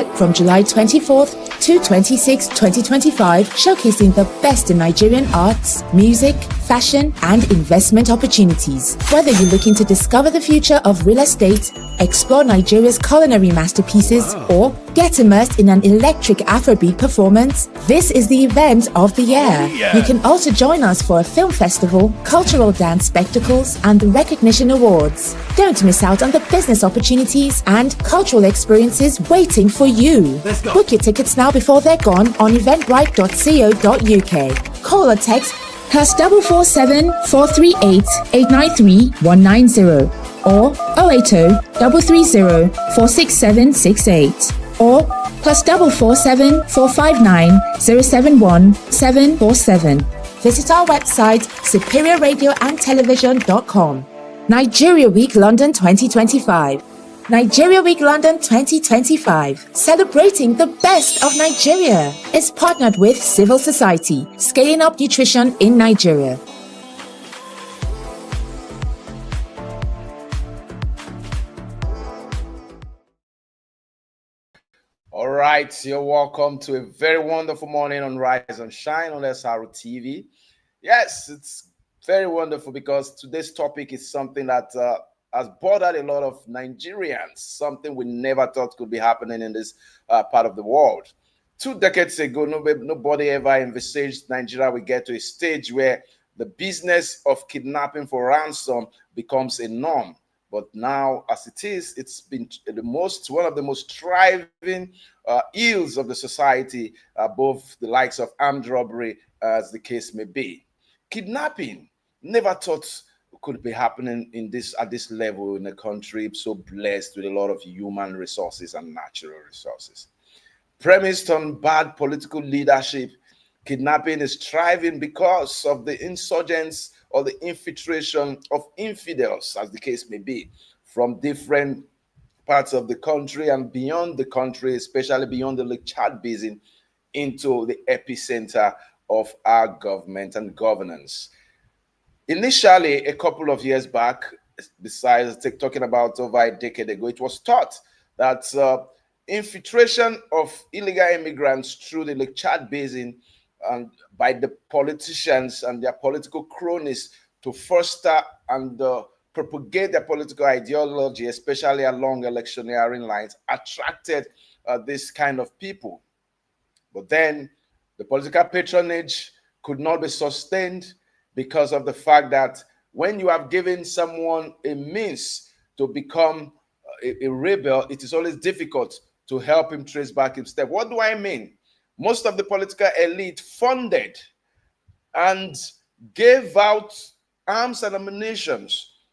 from July 24th to 26, 2025, showcasing the best in Nigerian arts, music, fashion, and investment opportunities. Whether you're looking to discover the future of real estate, explore Nigeria's culinary masterpieces, or get immersed in an electric Afrobeat performance, this is the event of the year. You can also join us for a film festival, cultural dance spectacles, and recognition awards. Don't miss out on the business opportunities and cultural experiences waiting for you. Book your tickets now before they're gone on eventbrite.co.uk. Call or text +447 438 893 190 or 080 330 46768 or +447 459 071 747. Visit our website superiorradioandtelevision.com. Nigeria Week London 2025. Nigeria Week London 2025, celebrating the best of Nigeria, is partnered with Civil Society, scaling up nutrition in Nigeria. All right, you're welcome to a very wonderful morning on Rise and Shine on SRO TV. Yes, it's very wonderful because today's topic is something that has bothered a lot of Nigerians, something we never thought could be happening in this part of the world. 2 decades ago, nobody ever envisaged Nigeria would get to a stage where the business of kidnapping for ransom becomes a norm. But now, as it is, it's been one of the most thriving ills of the society, above the likes of armed robbery, as the case may be. Kidnapping, never thought could be happening at this level in a country so blessed with a lot of human resources and natural resources. Premised on bad political leadership, kidnapping is thriving because of the insurgents or the infiltration of infidels, as the case may be, from different parts of the country and beyond the country, especially beyond the Lake Chad Basin, into the epicenter of our government and governance. Initially, a couple of years back, besides talking about over a decade ago, it was thought that infiltration of illegal immigrants through the Lake Chad Basin and by the politicians and their political cronies to foster and propagate their political ideology, especially along electioneering lines, attracted this kind of people. But then the political patronage could not be sustained because of the fact that when you have given someone a means to become a rebel, it is always difficult to help him trace back his step. What do I mean? Most of the political elite funded and gave out arms and ammunition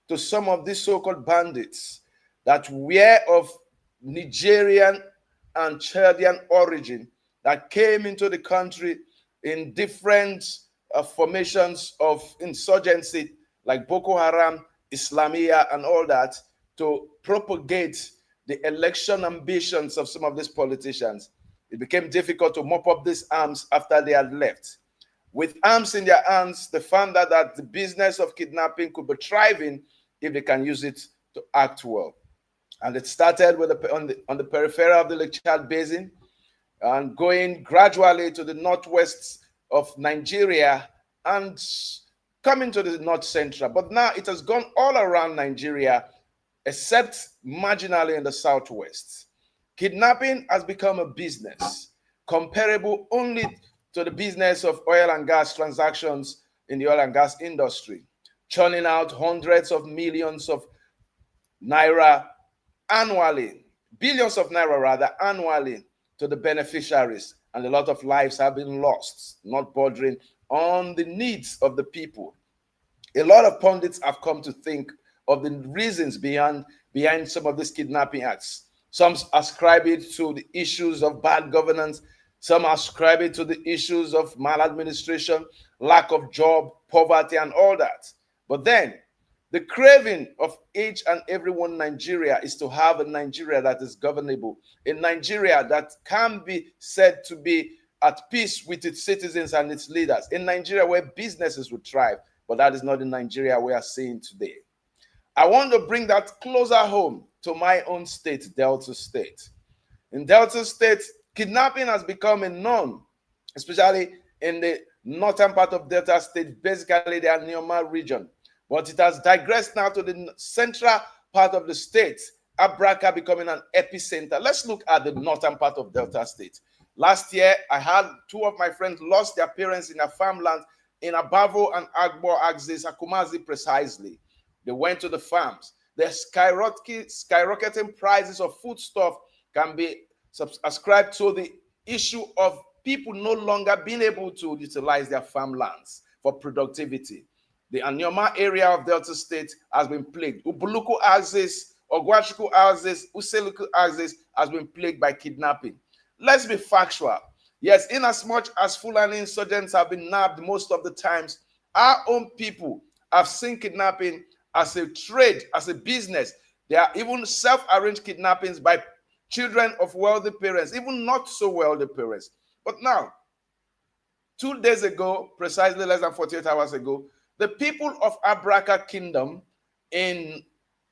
to some of these so-called bandits that were of Nigerian and Chadian origin that came into the country in different formations of insurgency like Boko Haram, Islamia, and all that to propagate the election ambitions of some of these politicians. It became difficult to mop up these arms after they had left. With arms in their hands, they found out that the business of kidnapping could be thriving if they can use it to act well. And it started with on the periphery of the Lake Chad Basin and going gradually to the northwest of Nigeria and coming to the north central. But now it has gone all around Nigeria, except marginally in the southwest. Kidnapping has become a business comparable only to the business of oil and gas transactions in the oil and gas industry, churning out hundreds of millions of naira annually, billions of naira rather annually to the beneficiaries, and a lot of lives have been lost, not bordering on the needs of the people. A lot of pundits have come to think of the reasons behind some of these kidnapping acts. Some ascribe it to the issues of bad governance. Some ascribe it to the issues of maladministration, lack of job, poverty, and all that. But then, the craving of each and everyone in Nigeria is to have a Nigeria that is governable, a Nigeria that can be said to be at peace with its citizens and its leaders, a Nigeria where businesses would thrive. But that is not the Nigeria we are seeing today. I want to bring that closer home to my own state, Delta State. In Delta State, kidnapping has become a norm, especially in the northern part of Delta State, basically the Anioma region. But it has digressed now to the central part of the state, Abraka becoming an epicenter. Let's look at the northern part of Delta State. Last year, I had two of my friends lost their parents in a farmland in Abavo and Agbo axis, Akumazi precisely. They went to the farms. The skyrocketing prices of foodstuff can be ascribed to the issue of people no longer being able to utilize their farmlands for productivity. The Anioma area of Delta State has been plagued. Ubuluku axis, Ogwachuku axis, Useluku axis has been plagued by kidnapping. Let's be factual. Yes, in as much as Fulani insurgents have been nabbed most of the times, our own people have seen kidnapping as a trade, as a business. There are even self-arranged kidnappings by children of wealthy parents, even not so wealthy parents. But now, 2 days ago, precisely less than 48 hours ago, the people of Abraka Kingdom in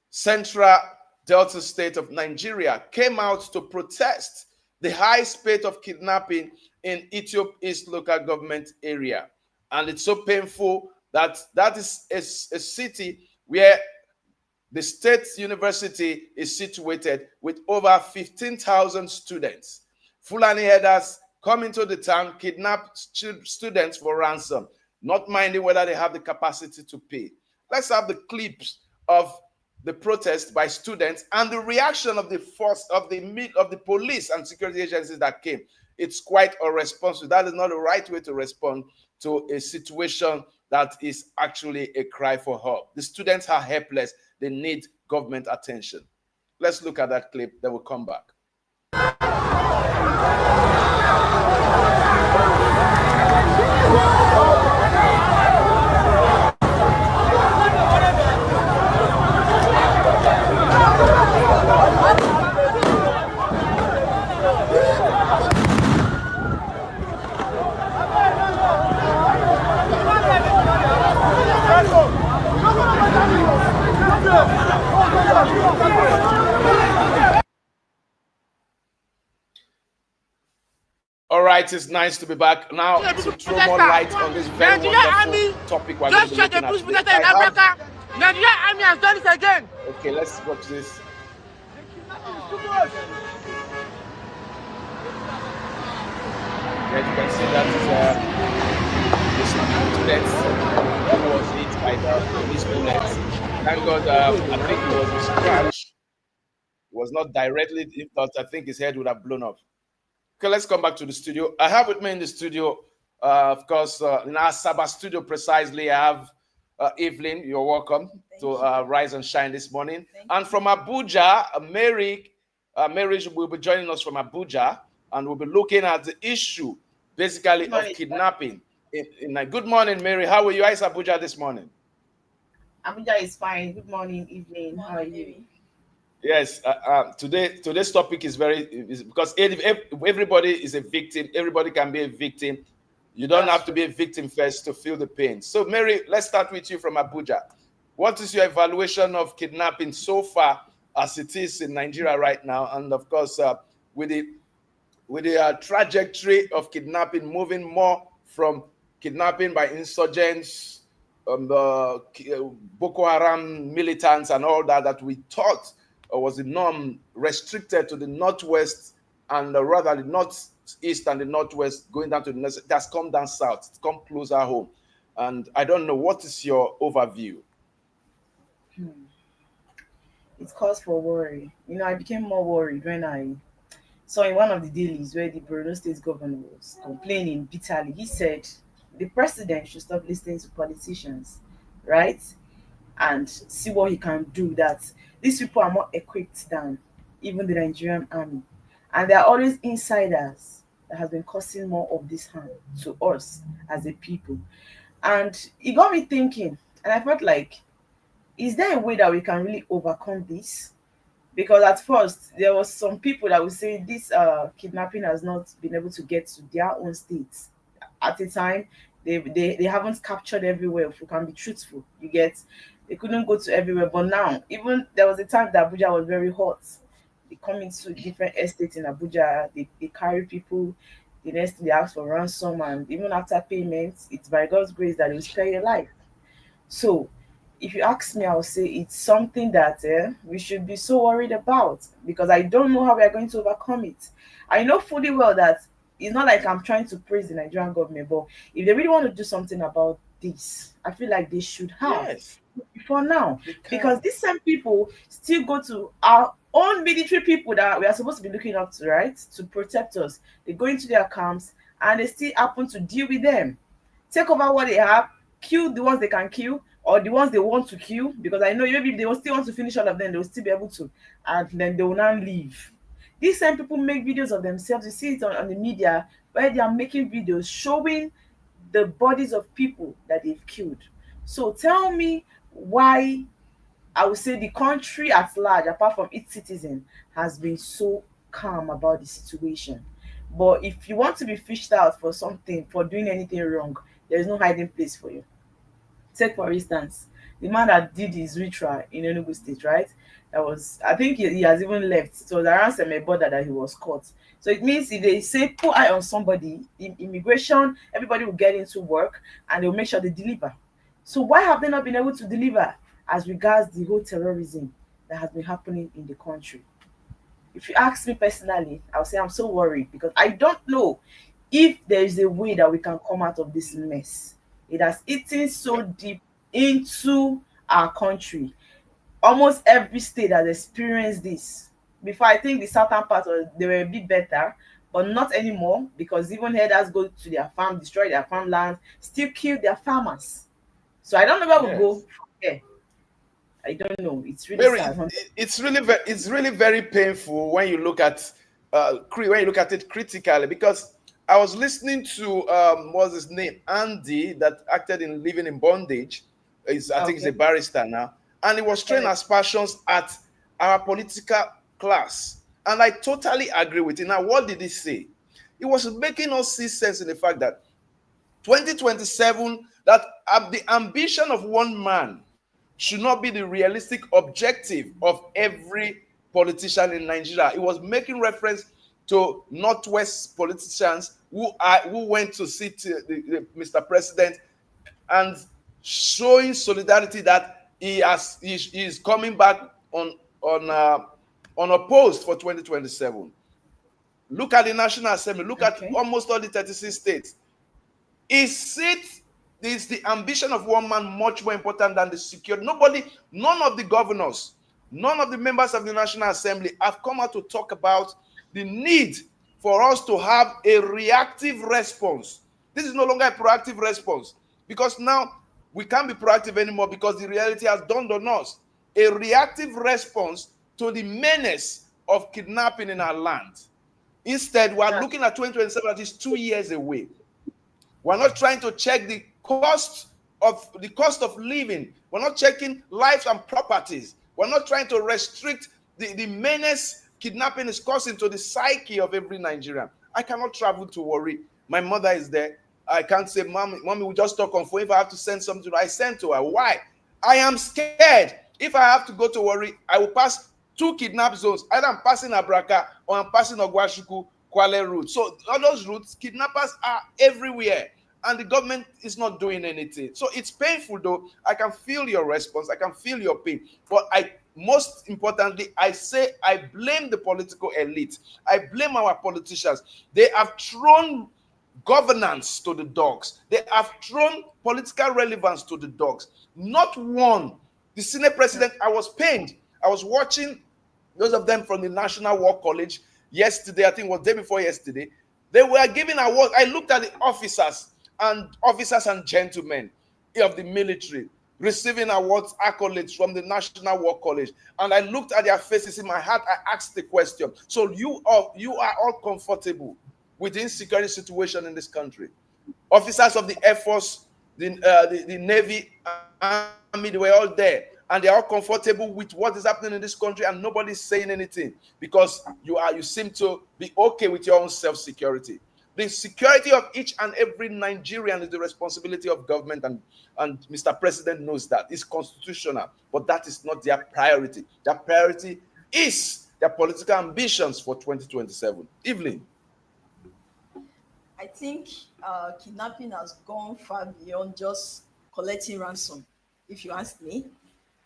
central Delta State of Nigeria came out to protest the high spate of kidnapping in Ethiopia East local government area. And it's so painful that that is a city where the state university is situated with over 15,000 students. Fulani herders come into the town, kidnap students for ransom, not minding whether they have the capacity to pay. Let's have the clips of the protest by students and the reaction of the force of the police and security agencies that came. It's quite irresponsible. That is not the right way to respond to a situation that is actually a cry for help. The students are helpless. They need government attention. Let's look at that clip, then we'll come back. All right, it's nice to be back now to throw more light on this very wonderful topic we're going to be looking at today. Nigerian army has done it again. Okay, let's watch this. Yeah, you can see that is the students who was hit by the police bullets. Thank God, I think it was a scratch. It was not directly impulse. I think his head would have blown up. Okay, let's come back to the studio. I have with me in the studio, of course, in our Sabah studio precisely, I have Evelyn. You're welcome to Rise and Shine this morning. And from Abuja, Mary will be joining us from Abuja, and we'll be looking at the issue, basically, of kidnapping. Good morning, Mary. How are you? How's Abuja this morning? Abuja is fine. Good morning, evening. How are you? Yes, today's topic is because everybody is a victim. Everybody can be a victim. You don't have to be a victim first to feel the pain. So, Mary, let's start with you from Abuja. What is your evaluation of kidnapping so far as it is in Nigeria right now? And of course, with the trajectory of kidnapping moving more from kidnapping by insurgents, Boko Haram militants and all that we thought was the norm, restricted to the northwest and rather the northeast and the northwest, going down to the north. It has come down south. It's come closer home. And I don't know, what is your overview? It's cause for worry. I became more worried when I saw in one of the dailies where the Borno State governor was complaining bitterly. He said the president should stop listening to politicians, right? And see what he can do. That these people are more equipped than even the Nigerian army. And there are always insiders that has been causing more of this harm to us as a people. And it got me thinking, and I felt like, is there a way that we can really overcome this? Because at first, there was some people that would say this kidnapping has not been able to get to their own states. At the time, they haven't captured everywhere, if we can be truthful. You get, they couldn't go to everywhere. But now, even there was a time that Abuja was very hot. They come into different estates in Abuja. They carry people. The next thing they ask for ransom, and even after payments, it's by God's grace that they will spare your life. So, if you ask me, I'll say it's something that we should be so worried about, because I don't know how we are going to overcome it. I know fully well that it's not like I'm trying to praise the Nigerian government, but if they really want to do something about this, I feel like they should have Yes, before now, they because can. these same people still go to our own military people that we are supposed to be looking up to, right, to protect us. They go into their camps and they still happen to deal with them, take over what they have, kill the ones they can kill or the ones they want to kill, because I know maybe if they will still want to finish all of them, they will still be able to, and then they will now leave. These same people make videos of themselves. You see it on the media where they are making videos showing the bodies of people that they've killed. So tell me why, I would say, the country at large, apart from its citizen, has been so calm about the situation. But if you want to be fished out for something, for doing anything wrong, there is no hiding place for you. Take for instance, the man that did his ritual in Enugu State, right? That was, I think he has even left. It was around Semeboda that he was caught. So it means if they say put eye on somebody, in immigration, everybody will get into work and they'll make sure they deliver. So why have they not been able to deliver as regards the whole terrorism that has been happening in the country? If you ask me personally, I'll say I'm so worried because I don't know if there is a way that we can come out of this mess. It has eaten so deep into our country. Almost every state has experienced this. Before, I think the southern part they were a bit better, but not anymore, because even herders go to their farm, destroy their farmlands, still kill their farmers. So I don't know where we go Yes. from here. I don't know. It's really Very, sad. it's really very painful when you look at when you look at it critically, because I was listening to what's his name, Andy, that acted in Living in Bondage. I think he's a Okay. barrister now, and he was trained Correct. as passions at our political class, and I totally agree with him. Now, what did he say? He was making us see sense in the fact that 2027, that the ambition of one man should not be the realistic objective of every politician in Nigeria. It was making reference to Northwest politicians who went to see Mr. President and showing solidarity that he is coming back unopposed for 2027. Look at the National Assembly. Look at Okay. almost all the 36 states. Is the ambition of one man much more important than the security? None of the governors, none of the members of the National Assembly have come out to talk about the need for us to have a reactive response. This is no longer a proactive response, because now we can't be proactive anymore because the reality has dawned on us. A reactive response to the menace of kidnapping in our land. Instead, we are That, looking at 2027, that is 2 years away. We're not trying to check the cost of living. We're not checking lives and properties. We're not trying to restrict the menace kidnapping is causing to the psyche of every Nigerian. I cannot travel to worry. My mother is there. I can't say, mommy, we just talk on phone. If I have to send something, I send to her. Why? I am scared. If I have to go to worry, I will pass two kidnap zones. Either I'm passing Abraka or I'm passing Ogwashuku, Kwale route. So all those routes, kidnappers are everywhere, and the government is not doing anything. So it's painful, though. I can feel your response. I can feel your pain. But most importantly, I say I blame the political elite. I blame our politicians. They have thrown governance to the dogs. They have thrown political relevance to the dogs. Not one. The Senate president, I was pained. I was watching those of them from the National War College yesterday, I think it was the day before yesterday. They were giving awards. I looked at the officers and gentlemen of the military receiving awards, accolades from the National War College, and I looked at their faces. In my heart, I asked the question: so you are all comfortable with the insecurity situation in this country? Officers of the Air Force, the Navy, Army, they were all there, and they're all comfortable with what is happening in this country, and nobody's saying anything because you seem to be okay with your own self-security. The security of each and every Nigerian is the responsibility of government, and Mr. President knows that. It's constitutional, but that is not their priority. Their priority is their political ambitions for 2027. Evelyn. I think kidnapping has gone far beyond just collecting ransom, if you ask me.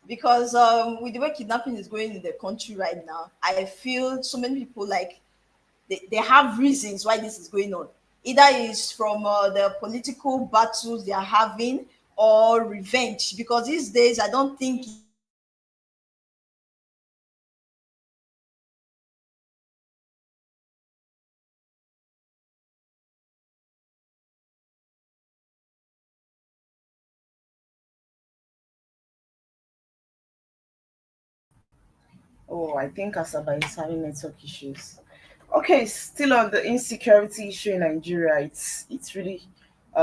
Because with the way kidnapping is going in the country right now, I feel so many people like they have reasons why this is going on. Either it's from the political battles they are having or revenge. Because these days, I don't think Oh, I think Asaba is having network issues. Okay, still on the insecurity issue in Nigeria, it's really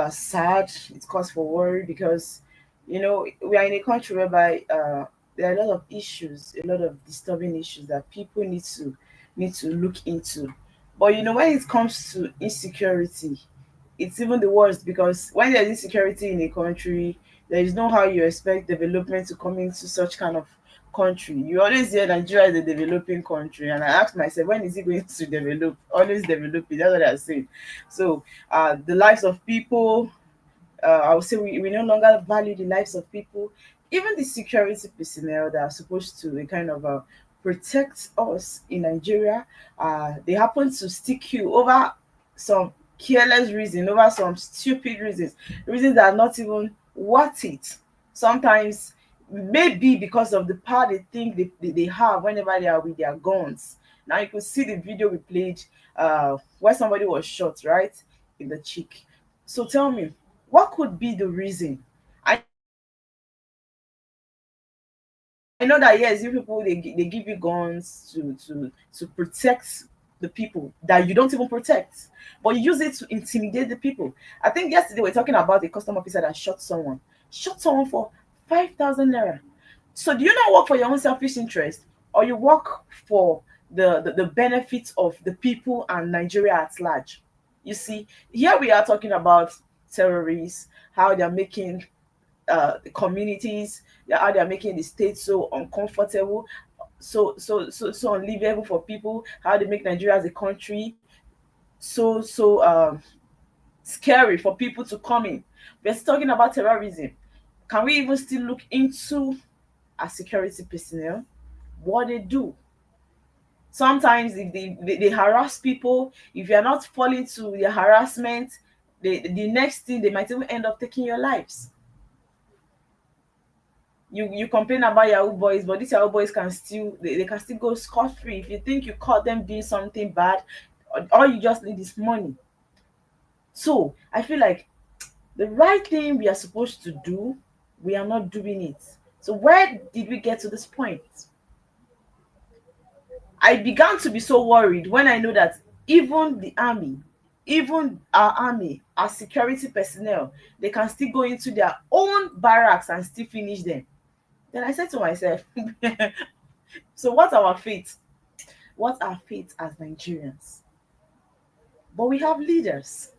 sad. It's cause for worry because we are in a country whereby there are a lot of issues, a lot of disturbing issues that people need to look into. But when it comes to insecurity, it's even the worst because when there's insecurity in a country, there is no how you expect development to come into such kind of country. You always hear Nigeria is a developing country, and I ask myself, when is it going to develop? Always developing. That's what I say. So, the lives of people, I would say we no longer value the lives of people. Even the security personnel that are supposed to kind of protect us in Nigeria, they happen to stick you over some careless reason, over some stupid reasons that are not even worth it. Sometimes maybe because of the power they think they have whenever they are with their guns. Now you could see the video we played where somebody was shot right in the cheek. So tell me, what could be the reason? I know that yes, you people they give you guns to protect the people that you don't even protect, but you use it to intimidate the people. I think yesterday we are talking about a custom officer that shot someone for 5,000 naira. So do you not work for your own selfish interest, or you work for the benefits of the people and Nigeria at large? You see, here we are talking about terrorists, how they're making the communities, how they're making the state so uncomfortable, so unlivable for people, how they make Nigeria as a country so scary for people to come in. We're still talking about terrorism. Can we even still look into our security personnel, what they do? Sometimes if they harass people, if you're not falling to their harassment, the next thing they might even end up taking your lives. You complain about Yahoo boys, but these Yahoo boys can still they can still go scot-free. If you think you caught them doing something bad, all you just need is money. So I feel like the right thing we are supposed to do, we are not doing it. So where did we get to this point? I began to be so worried when I know that even the army, even our army, our security personnel, they can still go into their own barracks and still finish them. Then I said to myself, so what's our fate? What's our fate as Nigerians? But we have leaders.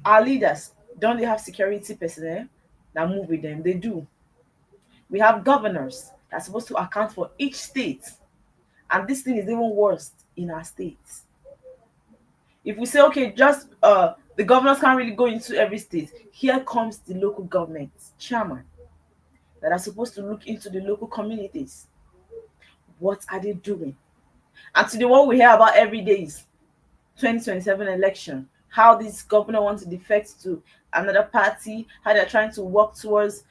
Our leaders, don't they have security personnel that move with them? They do. We have governors that are supposed to account for each state. And this thing is even worse in our states. If we say, okay, just the governors can't really go into every state, here comes the local government chairman that are supposed to look into the local communities. What are they doing? And today, what we hear about every day is 2027 election, how this governor wants to defect to another party, how they're trying to work towards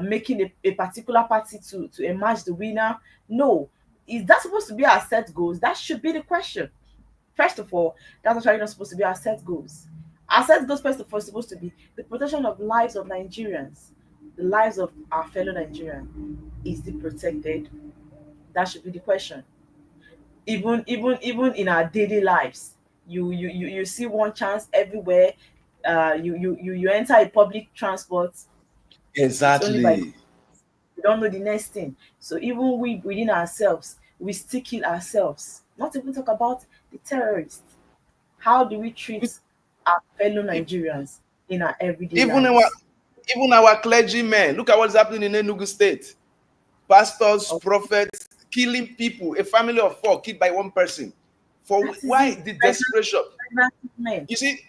making a particular party to emerge the winner. No, is that supposed to be our set goals? That should be the question. First of all, that's actually not supposed to be our set goals. Our set goals, first of all, is supposed to be the protection of lives of Nigerians, the lives of our fellow Nigerians. Is it protected? That should be the question. Even in our daily lives, you see one chance everywhere. You enter a public transport. It's only by Exactly. we don't know the next thing. So even we within ourselves, we still kill ourselves. Not even talk about the terrorists. How do we treat our fellow Nigerians in our everyday Even our lives? even our clergymen. Look at what's happening in Enugu State. Pastors, Oh, prophets, killing people, a family of 4 killed by one person. For why the desperation? You see,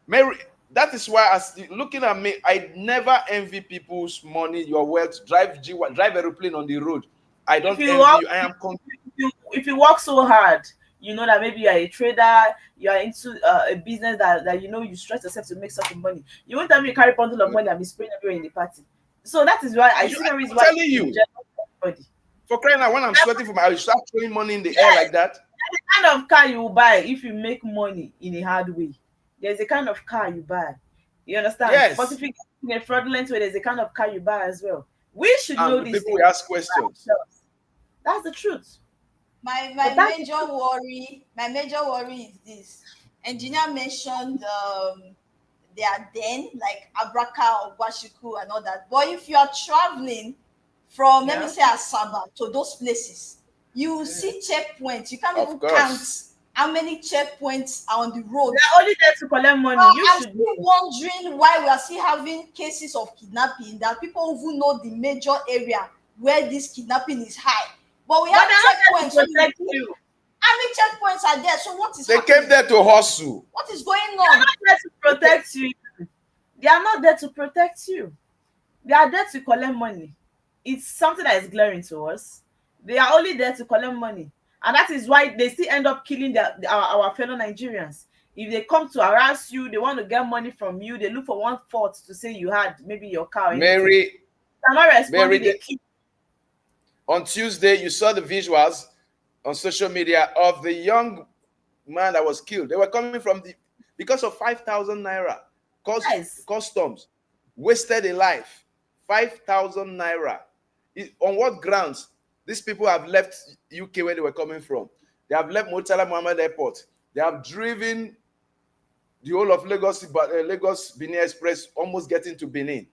Mary, that is why, as looking at me, I never envy people's money, your wealth. Drive aeroplane on the road. I don't envy you. I am if you work so hard, you know that maybe you are a trader, you are into a business that you know you stress yourself to make such money. You won't tell me you carry bundle of money and be spraying everywhere in the party. So that is why I see no reason why. I'm telling you, for crying out, when I'm sweating for I start throwing money in the air like that. The kind of car you will buy if you make money in a hard way. There's a kind of car you buy. You understand? Yes. But if you in a fraudulent way, there's a kind of car you buy as well. We should know these people things. Ask questions. That's the truth. My major worry is this. Engineer mentioned they are then like Abraka or Washiku and all that. But if you are traveling from let me say Asaba to those places, you see checkpoints. You can't even count how many checkpoints are on the road. They're only there to collect money. I'm still wondering why we are still having cases of kidnapping, that people even know the major area where this kidnapping is high. But we have checkpoints. How many checkpoints are there? So what is They happening? came there to hustle. What is going They are on? not there to protect you. They are not there to protect you. They are there to collect money. It's something that is glaring to us. They are only there to collect money. And that is why they still end up killing our fellow Nigerians. If they come to harass you, they want to get money from you, they look for one fault to say you had maybe your car. Mary, on Tuesday, you saw the visuals on social media of the young man that was killed. They were coming from because of 5,000 naira. Customs wasted a life. 5,000 naira. On what grounds? These people have left UK where they were coming from. They have left Murtala Mohammed Airport. They have driven the whole of Lagos Benin Express, almost getting to Benin.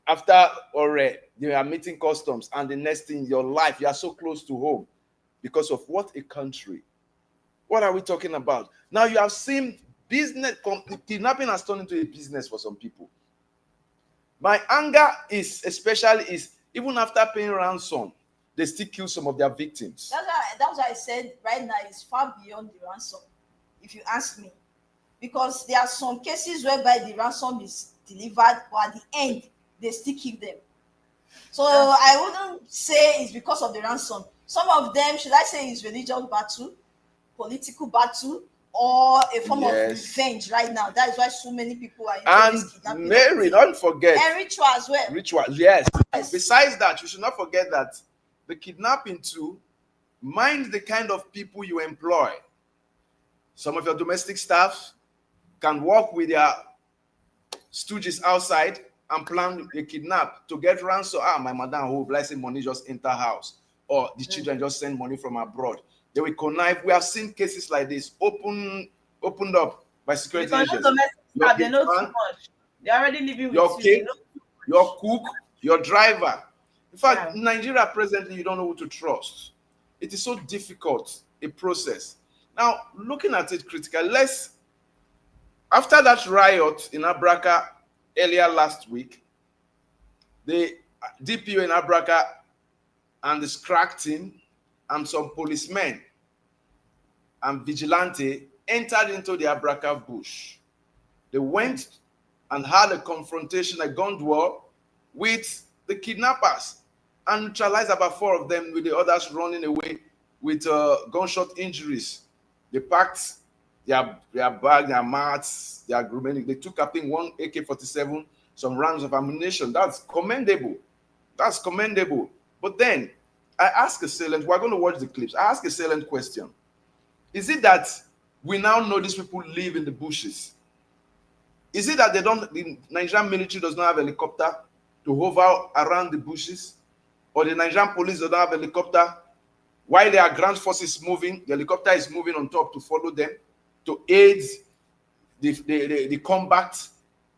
After they are meeting customs, and the next thing in your life, you are so close to home because of what a country. What are we talking about? Now you have seen business, kidnapping has turned into a business for some people. My anger is even after paying ransom, they still kill some of their victims. That's why I said right now it's far beyond the ransom, if you ask me. Because there are some cases whereby the ransom is delivered, but at the end, they still keep them. So I wouldn't say it's because of the ransom. Some of them, should I say, is religious battle, political battle, or a form of revenge right now. That is why so many people are into this kidnapping. Mary, don't forget. And ritual as well. Ritual, yes. Besides that, you should not forget that the kidnapping too, mind the kind of people you employ. Some of your domestic staff can work with their stooges outside and plan a kidnap to get ransom. My madam who blessing money just enter house, or the children just send money from abroad. They will connive. We have seen cases like this opened up by security agents. They know too much. They're already living with you. Your cook, your driver. In fact, in Nigeria presently, you don't know who to trust. It is so difficult a process. Now, looking at it critically, after that riot in Abraka earlier last week, the DPO in Abraka and the SCRAC team and some policemen and vigilante entered into the Abraka bush. They went and had a confrontation, a gun war with the kidnappers, and neutralized about 4 of them, with the others running away with gunshot injuries. They packed their bag, their mats, their grooming. They took, I think, 1 AK-47, some rounds of ammunition. That's commendable. That's commendable. But then I ask a salient, we're going to watch the clips. I ask a salient question. Is it that we now know these people live in the bushes? Is it that the Nigerian military does not have a helicopter to hover around the bushes? Or the Nigerian police does not have a helicopter? While their ground force is moving, the helicopter is moving on top to follow them, to aid the combat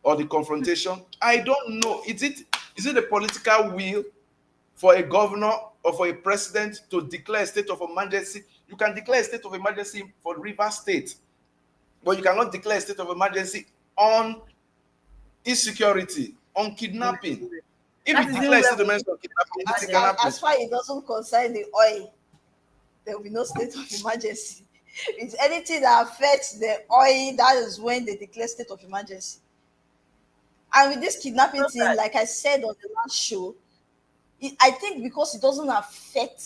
or the confrontation. I don't know. Is it a political will for a governor or for a president to declare a state of emergency? You can declare a state of emergency for Rivers State, but you cannot declare a state of emergency on insecurity, on kidnapping. If That you is declare the state of level. emergency of kidnapping, As, anything can happen. as far as it doesn't concern the oil, there will be no state of emergency. It's anything that affects the oil, that is when they declare state of emergency. And with this kidnapping thing, like I said on the last show, I think because it doesn't affect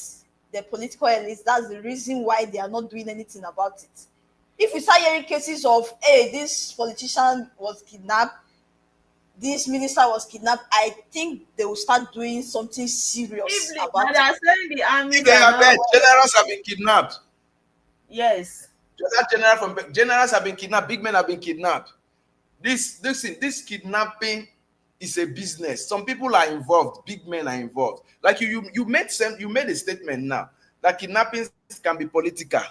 the political elites, that's the reason why they are not doing anything about it. If we start hearing cases of, hey, this politician was kidnapped, this minister was kidnapped, I think they will start doing something serious If about they it. are saying the army, If they have been, generals have been kidnapped. yes. Generals have been kidnapped. Big men have been kidnapped. This kidnapping is a business. Some people are involved. Big men are involved. Like you made a statement now that kidnapping can be political.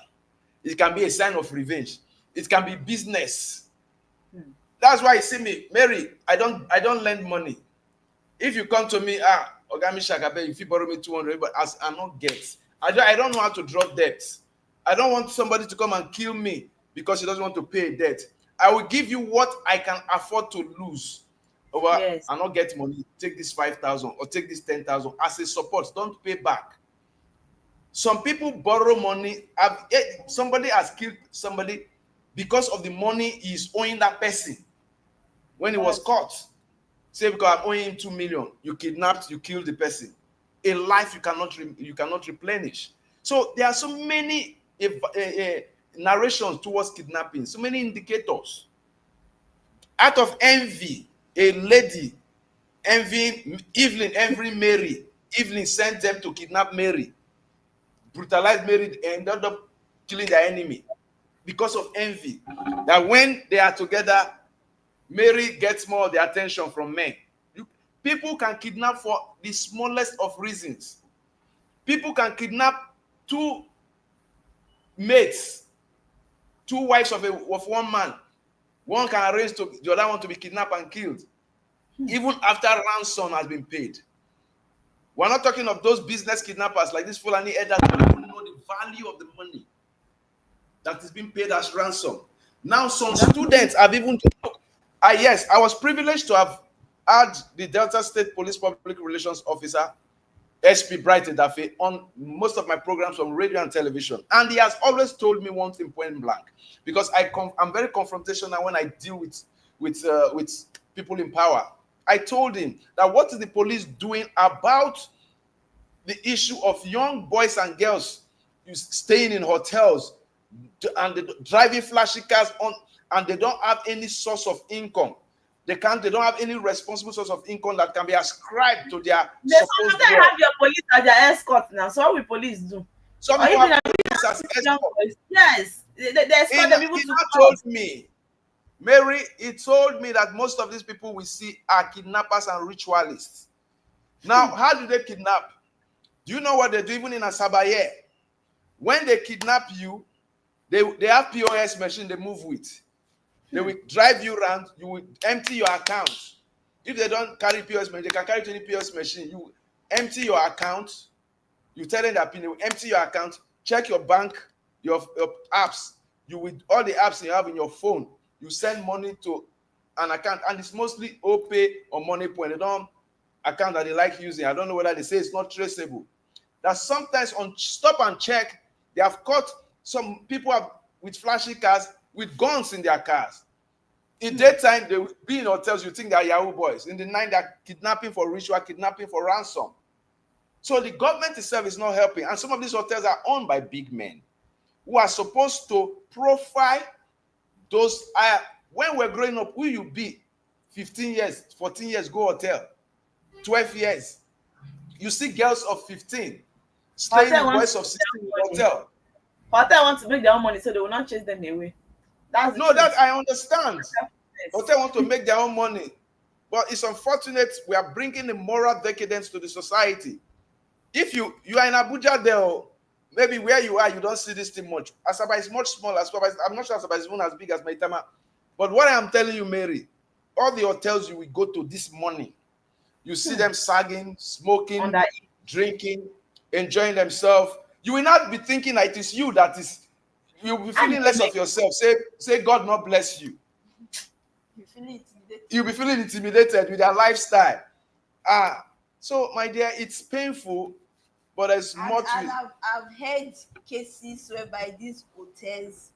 It can be a sign of revenge. It can be business. That's why you see me, Mary. I don't lend money. If you come to me, Ogami Shakabe, if you borrow me 200, but as I not get, I don't know how to drop debt. I don't want somebody to come and kill me because he doesn't want to pay debt. I will give you what I can afford to lose. Yes. I not get money. Take this 5,000 or take this 10,000 as a support. Don't pay back. Some people borrow money. Somebody has killed somebody because of the money he is owing that person when he was caught. Say because I'm owing him 2 million, you kidnapped, you killed the person. A life you cannot replenish. So there are so many narrations towards kidnapping, so many indicators. Out of envy, a lady envying Evelyn, Mary. Evelyn sent them to kidnap Mary, brutalize Mary, and ended up killing their enemy because of envy. That when they are together, Mary gets more of the attention from men. People can kidnap for the smallest of reasons. People can kidnap two mates, two wives of one man. One can arrange the other one to be kidnapped and killed, even after ransom has been paid. We're not talking of those business kidnappers like this Fulani elders who don't know the value of the money that is being paid as ransom. Now, some students have even. Yes, I was privileged to have had the Delta State Police Public Relations Officer, SP Bright Edafe, on most of my programs on radio and television. And he has always told me one thing point blank, because I'm very confrontational when I deal with people in power. I told him that what is the police doing about the issue of young boys and girls staying in hotels and driving flashy cars and they don't have any source of income. They don't have any responsible source of income that can be ascribed to their supposed They have your police as their escort now. So what will police do? Some people have police as escort. Yes. They escort them people he to told me, Mary, he told me that most of these people we see are kidnappers and ritualists. Now, how do they kidnap? Do you know what they do even in Asabaye? When they kidnap you, they have POS machine they move with. They will drive you around. You will empty your account. If they don't carry POS machine, they can carry any POS machine. You empty your account. You tell them that they will empty your account. Check your bank, your apps. You with all the apps you have in your phone. You send money to an account, and it's mostly OPay or Money Point. They don't account that they like using. I don't know whether they say it's not traceable. That sometimes on Stop and Check, they have caught some people with flashy cars with guns in their cars. In daytime, they will be in hotels. You think they are Yahoo boys. In the night, they're kidnapping for ritual, kidnapping for ransom. So the government itself is not helping. And some of these hotels are owned by big men who are supposed to profile those. When we're growing up, who you be? 15 years, 14 years, go hotel. 12 years. You see girls of 15 staying with boys of 16 in hotel. Hotel want to make their own money, so they will not chase them away. That I understand. Hotel want to make their own money. But it's unfortunate we are bringing a moral decadence to the society. If you are in Abuja there, maybe where you are, you don't see this thing much. Asaba is much smaller. I'm not sure Asaba is even as big as Maitama. But what I am telling you, Mary, all the hotels you will go to this morning, you see them sagging, smoking, drinking, enjoying themselves. You will not be thinking that it is you that is. You'll be feeling less of yourself. Say God not bless you. You'll be feeling intimidated with their lifestyle. So, my dear, it's painful, but there's more to And it. I've heard cases whereby these hotels,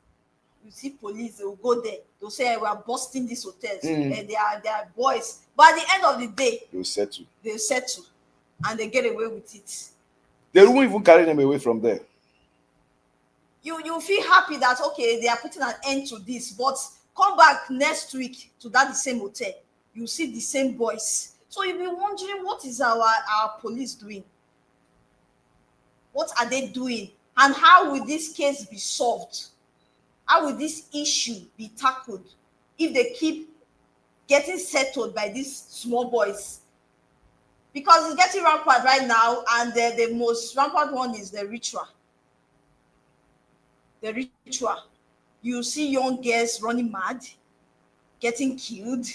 you see police, they will go there, they'll say, we are busting these hotels, and they are boys. But at the end of the day, They'll settle. And they get away with it. They won't even carry them away from there. You feel happy that, okay, they are putting an end to this, but come back next week to that the same hotel, you see the same boys. So you'll be wondering, what is our police doing? What are they doing? And how will this case be solved? How will this issue be tackled if they keep getting settled by these small boys? Because it's getting rampant right now, and the most rampant one is the ritual. The ritual. You see young girls running mad, getting killed.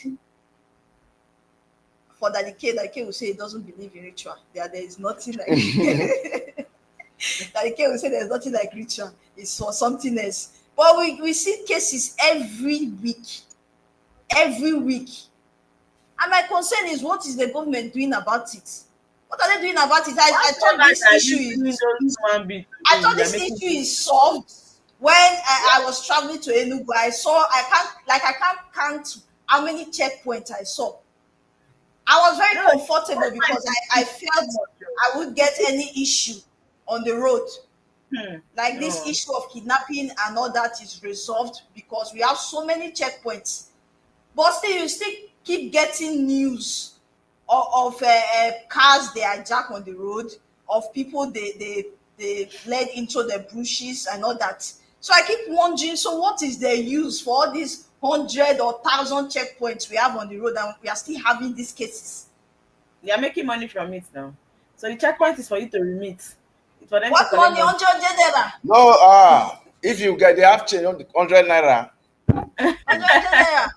For that, the K will say he doesn't believe in ritual. There is nothing like that. The K will say there's nothing like ritual. It's for something else. But we see cases every week. Every week. And my concern is, what is the government doing about it? What are they doing about it? I thought this issue is solved when I was traveling to Enugu. I can't count how many checkpoints I saw. I was very comfortable because I felt I would get any issue on the road. Like this issue of kidnapping and all that is resolved because we have so many checkpoints. But still, you still keep getting news of cars they hijack on the road, of people they led into the bushes and all that. So I keep wondering, so what is the use for all these 100 or 1,000 checkpoints we have on the road, and we are still having these cases? They are making money from it now. So the checkpoint is for you to remit. It's for them what to money? collect 100 naira. No, if you get, they have change 100 naira. 100 naira.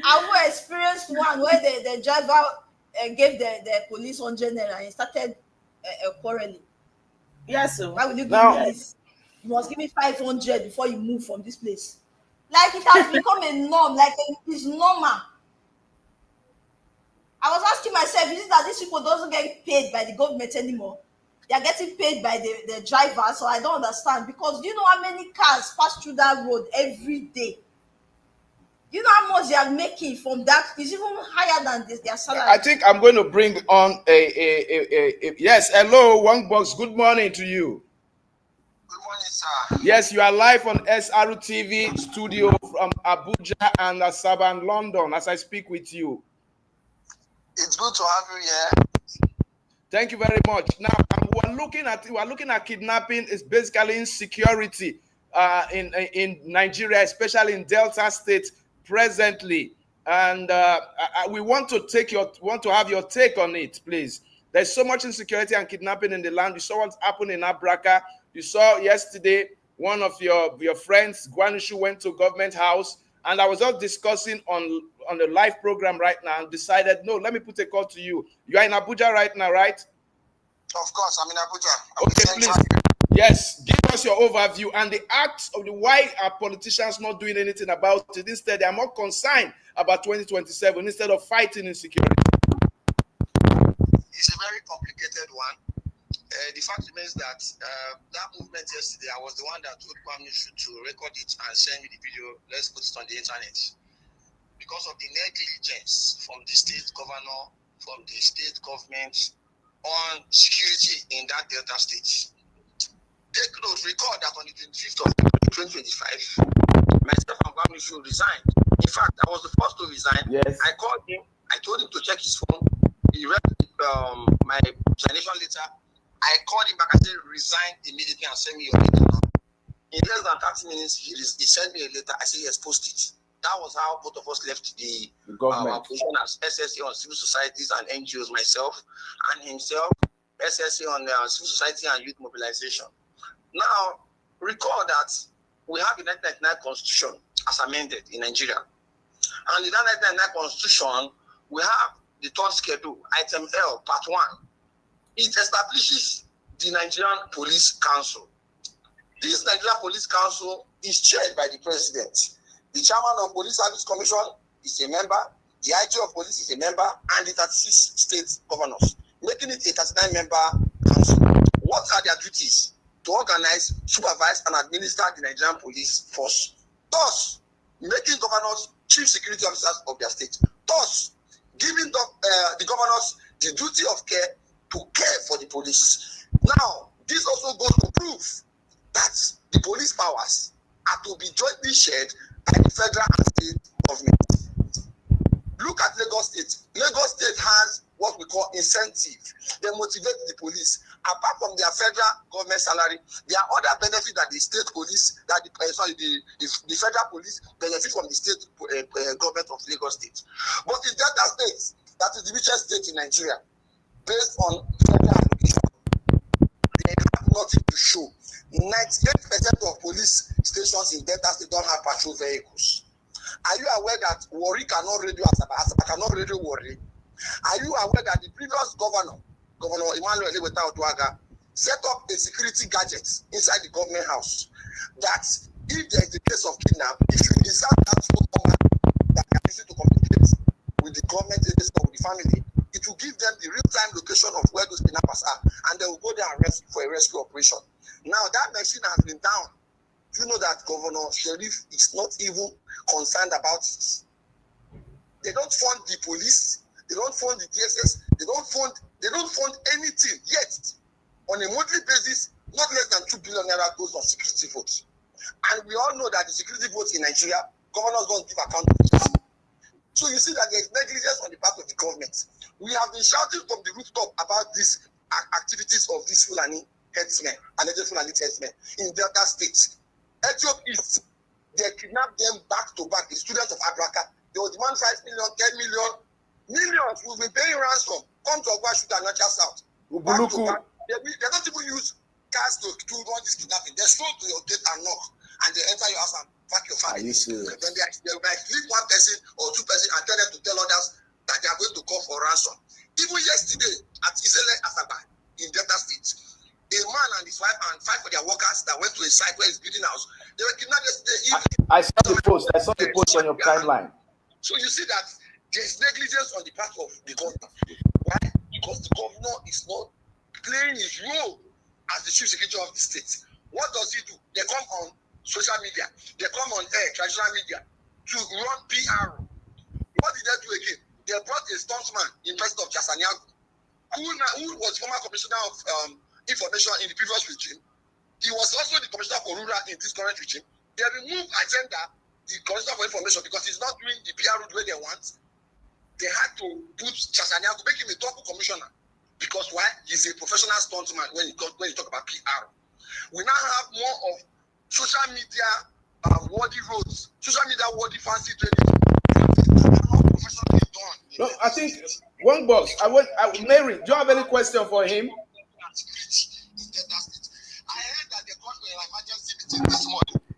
I will experience one where the driver gave the police 100 naira and started quarreling. Yes, so Why will you give me this? You must give me 500 before you move from this place. Like, it has become a norm, like it's normal. I was asking myself, is it that these people doesn't get paid by the government anymore? They are getting paid by the driver, so I don't understand. Because do you know how many cars pass through that road every day? Do you know how much they are making from that? It's even higher than their salary. I think I'm going to bring on a yes. Hello, One Box. Good morning to you. Good morning, sir. Yes, you are live on SRU TV studio from Abuja and Asaba and London as I speak with you. It's good to have you here. Thank you very much. Now, we're looking at kidnapping. Is basically insecurity in Nigeria, especially in Delta State presently, and we want to have your take on it, please. There's so much insecurity and kidnapping in the land. You saw what's happened in Abraka. You saw yesterday one of your friends, Gwanishu, went to government house, and I was just discussing on the live program right now and decided, no, let me put a call to you. You are in Abuja right now, right? Of course, I'm in Abuja. Okay, please. Yes, give us your overview and the acts of why are politicians not doing anything about it. Instead, they are more concerned about 2027 instead of fighting insecurity. It's a very complicated one. The fact remains that that movement yesterday, I was the one that told Kwamishu to record it and send me the video. Let's put it on the internet. Because of the negligence from the state governor, from the state government on security in that Delta state. Take note, record that on the 25th of 2025, myself and Kwamishu resigned. In fact, I was the first to resign. Yes. I called him. I told him to check his phone. He read my resignation letter. I called him back. I said, resign immediately and send me your letter now. In less than 30 minutes, he sent me a letter. I said, yes, post it. That was how both of us left the government position as SSA on civil societies and NGOs, myself and himself, SSA on civil society and youth mobilization. Now, recall that we have the 1999 Constitution as amended in Nigeria. And in that 1999 Constitution, we have the third schedule, item L, part 1. It establishes the Nigerian Police Council. This Nigerian Police Council is chaired by the president. The chairman of Police Service Commission is a member. the IG of police is a member, and the 36 state governors, making it a 39-member council. What are their duties? To organize, supervise, and administer the Nigerian police force. Thus, making governors chief security officers of their state. Thus, giving the governors the duty of care to care for the police. Now, this also goes to prove that the police powers are to be jointly shared by the federal and state government. Look at Lagos State. Lagos State has what we call incentive. They motivate the police. Apart from their federal government salary, there are other benefits that the state police, that the federal police benefit from the state government of Lagos State. But in Delta State, that is the richest state in Nigeria, based on federal allocation, they have nothing to show. 98% of police stations in Delta State don't have patrol vehicles. Are you aware that Warri cannot radio Asaba cannot radio Warri? Are you aware that the previous governor, Governor Emmanuel Eleweta Otuaga, set up a security gadget inside the government house that if there is a case of kidnap, if you insert that phone number that can use to communicate with the government agency or with the family, it will give them the real-time location of where those kidnappers are, and they will go there and rescue for a rescue operation. Now that machine has been down. Do you know that Governor Sheriff is not even concerned about it? They don't fund the police. They don't fund the DSS. They don't fund anything yet. On a monthly basis, not less than 2 billion naira goes on security votes. And we all know that the security votes in Nigeria, governors don't give account of it. So you see that there is negligence on the part of the government. We have been shouting from the rooftop about these activities of these Fulani headsmen, alleged Fulani headsmen in Delta State. Etiop East, they kidnapped them back to back, the students of Abraka. They will demand 5 million, 10 million, millions will be paying ransom. Come to Ogbashuta, not just South. Back to back. They don't even use cars to run this kidnapping. They stroll to your gate and knock, and they enter your house and pack your family. Then they might leave one person or two persons and tell them to tell others that they are going to call for ransom. Even yesterday at Isele Asaba in Delta State, a man and his wife and 5 of their workers that went to a site where he's building house, they were kidnapped yesterday. I saw the post. I saw the post on your timeline. So you see that there's negligence on the part of the governor. Why? Because the governor is not playing his role as the chief secretary of the state. What does he do? They come on social media. They come on air, traditional media, to run PR. What did they do again? They brought a stuntman in person of Jasaniago, who was former commissioner of information in the previous regime. He was also the commissioner for rural in this current regime. They removed agenda, the commissioner for information, because he's not doing the PR the way they want. They had to put Chasaniago, make him a double commissioner. Because why? He's a professional stuntman when you talk about PR. We now have more of social media worthy roads, social media worthy fancy training. No, I think one boss. Mary, do you have any question for him?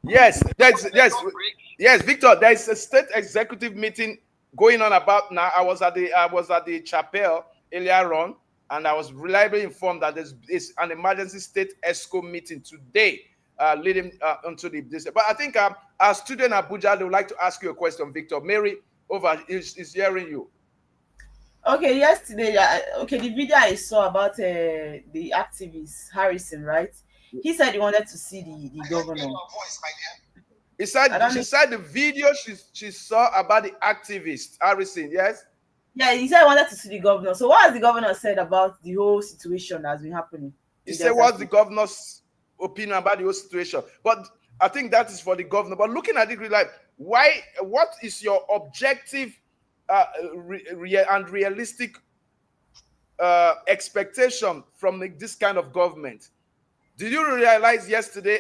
Yes, yes, Victor. There is a state executive meeting going on about now. I was at the chapel earlier on, and I was reliably informed that there's an emergency state ESCO meeting today, leading onto this. But I think our student Abuja, they would like to ask you a question, Victor. Mary, over is hearing you. Okay, yesterday, the video I saw about the activist Harrison, right? He said he wanted to see the governor. He said she said the video she saw about the activist Harrison, yes? Yeah, he said he wanted to see the governor. So what has the governor said about the whole situation that's been happening? He said what's the governor's opinion about the whole situation? But I think that is for the governor. But looking at it, like, what is your objective and realistic expectation from this kind of government? Did you realize yesterday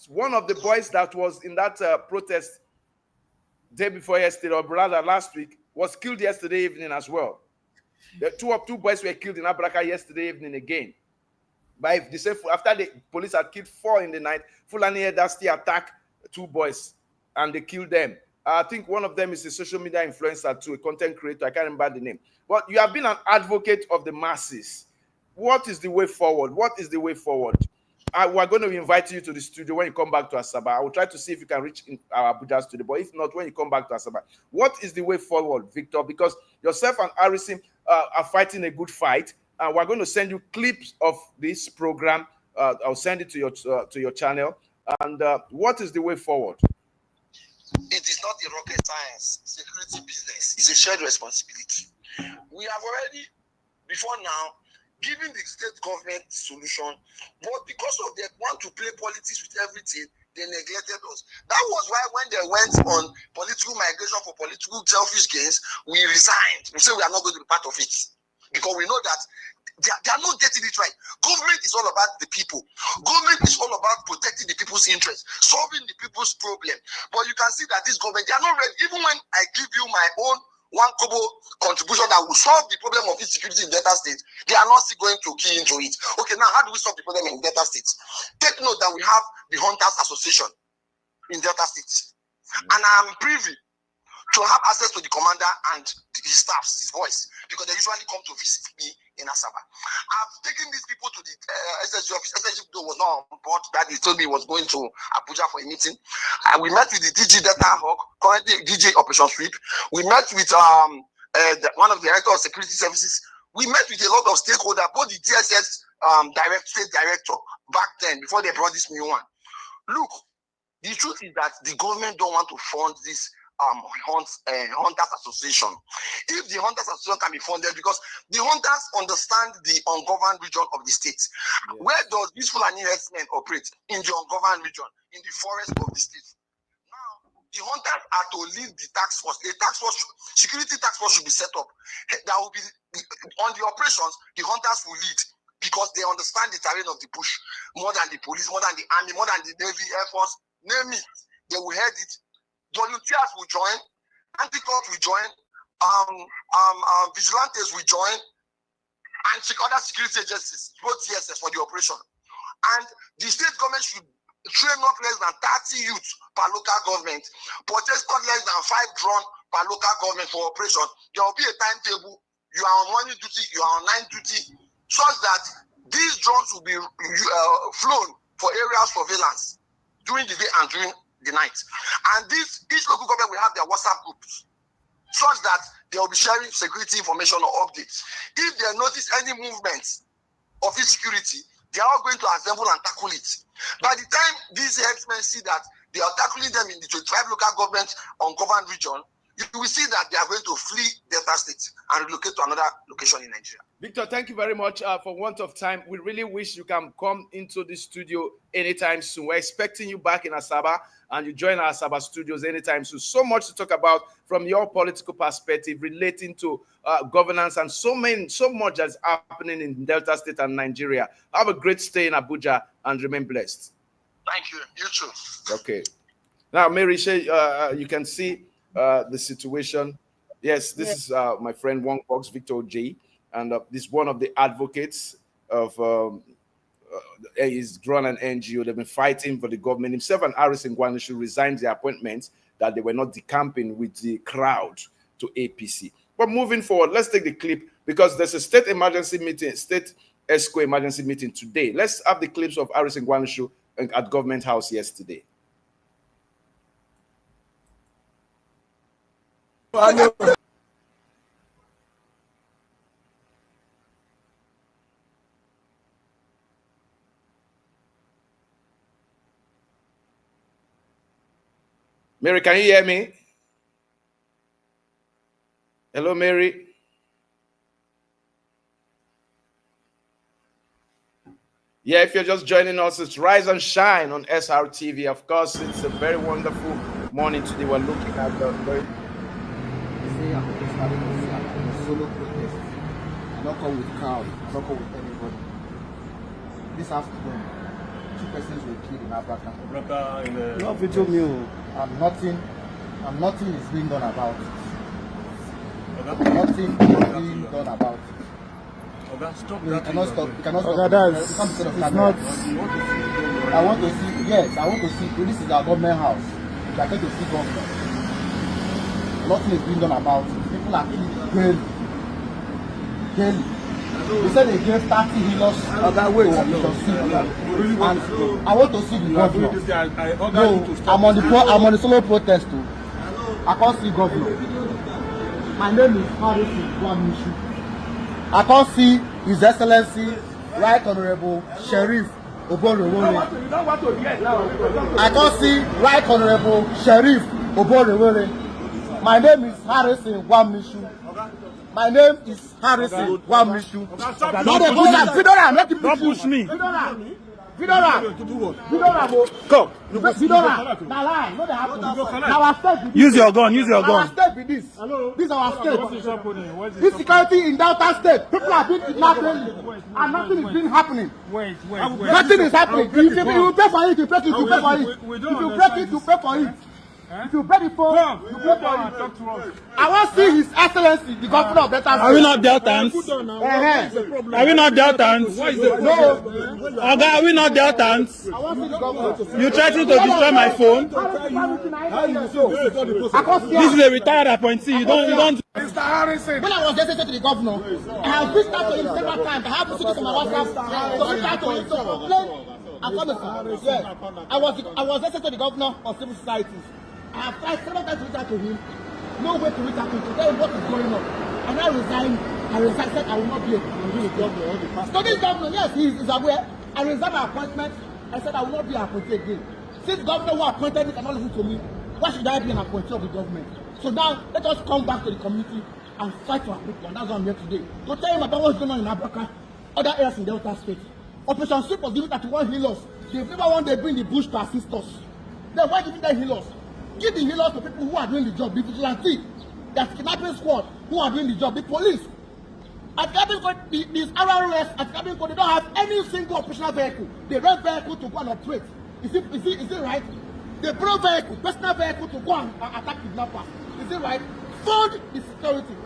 one of the boys that was in that protest day before yesterday, or rather last week, was killed yesterday evening as well? The two boys were killed in Abraka yesterday evening again. By the same, after the police had killed 4 in the night, Fulani headers still attacked 2 boys and they killed them. I think one of them is a social media influencer too, a content creator. I can't remember the name. But you have been an advocate of the masses. What is the way forward? What is the way forward? we're going to invite you to the studio when you come back to Asaba. I will try to see if you can reach in our Abuja studio, but if not, when you come back to Asaba, what is the way forward, Victor? Because yourself and Harrison are fighting a good fight, and we're going to send you clips of this program. I'll send it to your channel. And what is the way forward? It is not a rocket science. Security business is a shared responsibility. We have already, before now, given the state government solution, but because of they want to play politics with everything, they neglected us. That was why when they went on political migration for political selfish gains, we resigned. We said we are not going to be part of it because we know that they are not getting it right. Government is all about the people. Government is all about protecting the people's interests, solving the people's problem. But you can see that this government, they are not ready. Even when I give you my own one kobo contribution that will solve the problem of insecurity in Delta State, they are not still going to key into it. Okay, now how do we solve the problem in Delta State? Take note that we have the Hunters Association in Delta State. And I am privy to have access to the commander and his staffs, his voice, because they usually come to visit me in Asaba. I've taken these people to the SSG office. SSG was not on board. That he told me he was going to Abuja for a meeting. We met with the DG Delta Hawk, currently DJ Operation Sweep. We met with one of the director of security services. We met with a lot of stakeholders, both the DSS state director back then, before they brought this new one. Look, the truth is that the government don't want to fund this Hunters Association. If the Hunters Association can be funded, because the hunters understand the ungoverned region of the state. Yes. Where does this Fulani herdsmen operate? In the ungoverned region, in the forest of the state. Now, the hunters are to lead the task force. A task force, security task force should be set up. That will be on the operations. The hunters will lead because they understand the terrain of the bush more than the police, more than the army, more than the Navy, Air Force. Name it, they will head it. Volunteers will join, anti-corp will join, vigilantes will join, and other security agencies, both DSS for the operation. And the state government should train not less than 30 youths per local government, purchase not less than 5 drones per local government for operation. There will be a timetable. You are on morning duty, you are on night duty, such that these drones will be flown for aerial surveillance during the day and during the night. And each local government will have their WhatsApp groups such that they will be sharing security information or updates. If they notice any movements of insecurity, they are all going to assemble and tackle it. By the time these herdsmen see that they are tackling them in the 25 local government ungoverned region, you will see that they are going to flee Delta State and relocate to another location in Nigeria. Victor, thank you very much. For want of time, we really wish you can come into the studio anytime soon. We're expecting you back in Asaba, and you join our Asaba studios anytime soon. So much to talk about from your political perspective relating to governance and so much that's happening in Delta State and Nigeria. Have a great stay in Abuja and remain blessed. Thank you. You too. Okay. Now, Mary, you can see the situation. Yes, this is my friend Wong Fox, Victor J. And this is one of the advocates of he's run an NGO. They've been fighting for the government. Himself and Harrison Gwanishu resigned their appointments that they were not decamping with the crowd to APC. But moving forward, let's take the clip because there's a state emergency meeting, state ESCO emergency meeting today. Let's have the clips of Harrison Gwanishu at Government House yesterday. Mary, can you hear me? Hello, Mary. Yeah, if you're just joining us, it's Rise and Shine on SRTV. Of course, it's a very wonderful morning today. We're looking at the very... solo protest. I don't come with crowd. I don't come with anybody. This afternoon, 2 persons were killed in Abraka. No video me, and nothing is being done about it. Nothing is being done about it. Stop you that. Cannot stop. You cannot stop. It's not. I want to see. Yes, I want to see. This is our government house. We are going to see government. Nothing is being done about it. People are killed daily. They said they gave 30 healers. And I want to see the governor. No, I'm on the solo protest too. I can't see governor. My name is Harrison Wamishu. I can't see His Excellency Right Honorable Sheriff Oborewole. I can't see Right Honorable Sheriff Oborewole. My name is Harrison Wamishu. My name is Harrison Wamishu. Don't push me. Vidora. Come. Use your gun. Our state be this. This is our state. This security in Delta State. People are being kidnapped and nothing is being happening. Wait. Nothing is happening. If you pay for it, you pay for it. If you break it, you pay for it. If you break the phone, you pay for it. I want to see His Excellency, the governor of Delta State. Are we not Deltans? Are we not Deltans? No. Oga, are we not Deltans? I want to see the governor. You threatened to destroy my phone. This is a retired appointee. You don't. Mr. Harrison. When I was yesterday to the governor, I have reached out to him several times. I have messages on my WhatsApp to reach out to him to complain. I promise you. Yes. I was yesterday to the governor of civil societies. I have tried several times to reach out to him. No way to reach out to him to tell him what is going on. And I resigned. I said I will not be a governor. So this governor, yes, he is aware. I resigned my appointment. I said I will not be appointed again. Since the governor who appointed me cannot listen to me, why should I be an appointee of the government? So now let us come back to the community and fight for our people. And that's why I'm here today. To tell him about what's going on in Abraka, other areas in Delta State. Operation Sweep was given 31 healers. They never want to bring the bush to assist us. Then why giving them healers? Give the healers to people who are doing the job. The vigilante, the kidnapping squad who are doing the job, the police. At kidnapping squad, these RRS at kidnapping squad, they don't have any single operational vehicle. They rent vehicle to go and operate. Is it right? They borrow vehicle, personal vehicle to go and attack kidnappers. Is it right? Fund the security,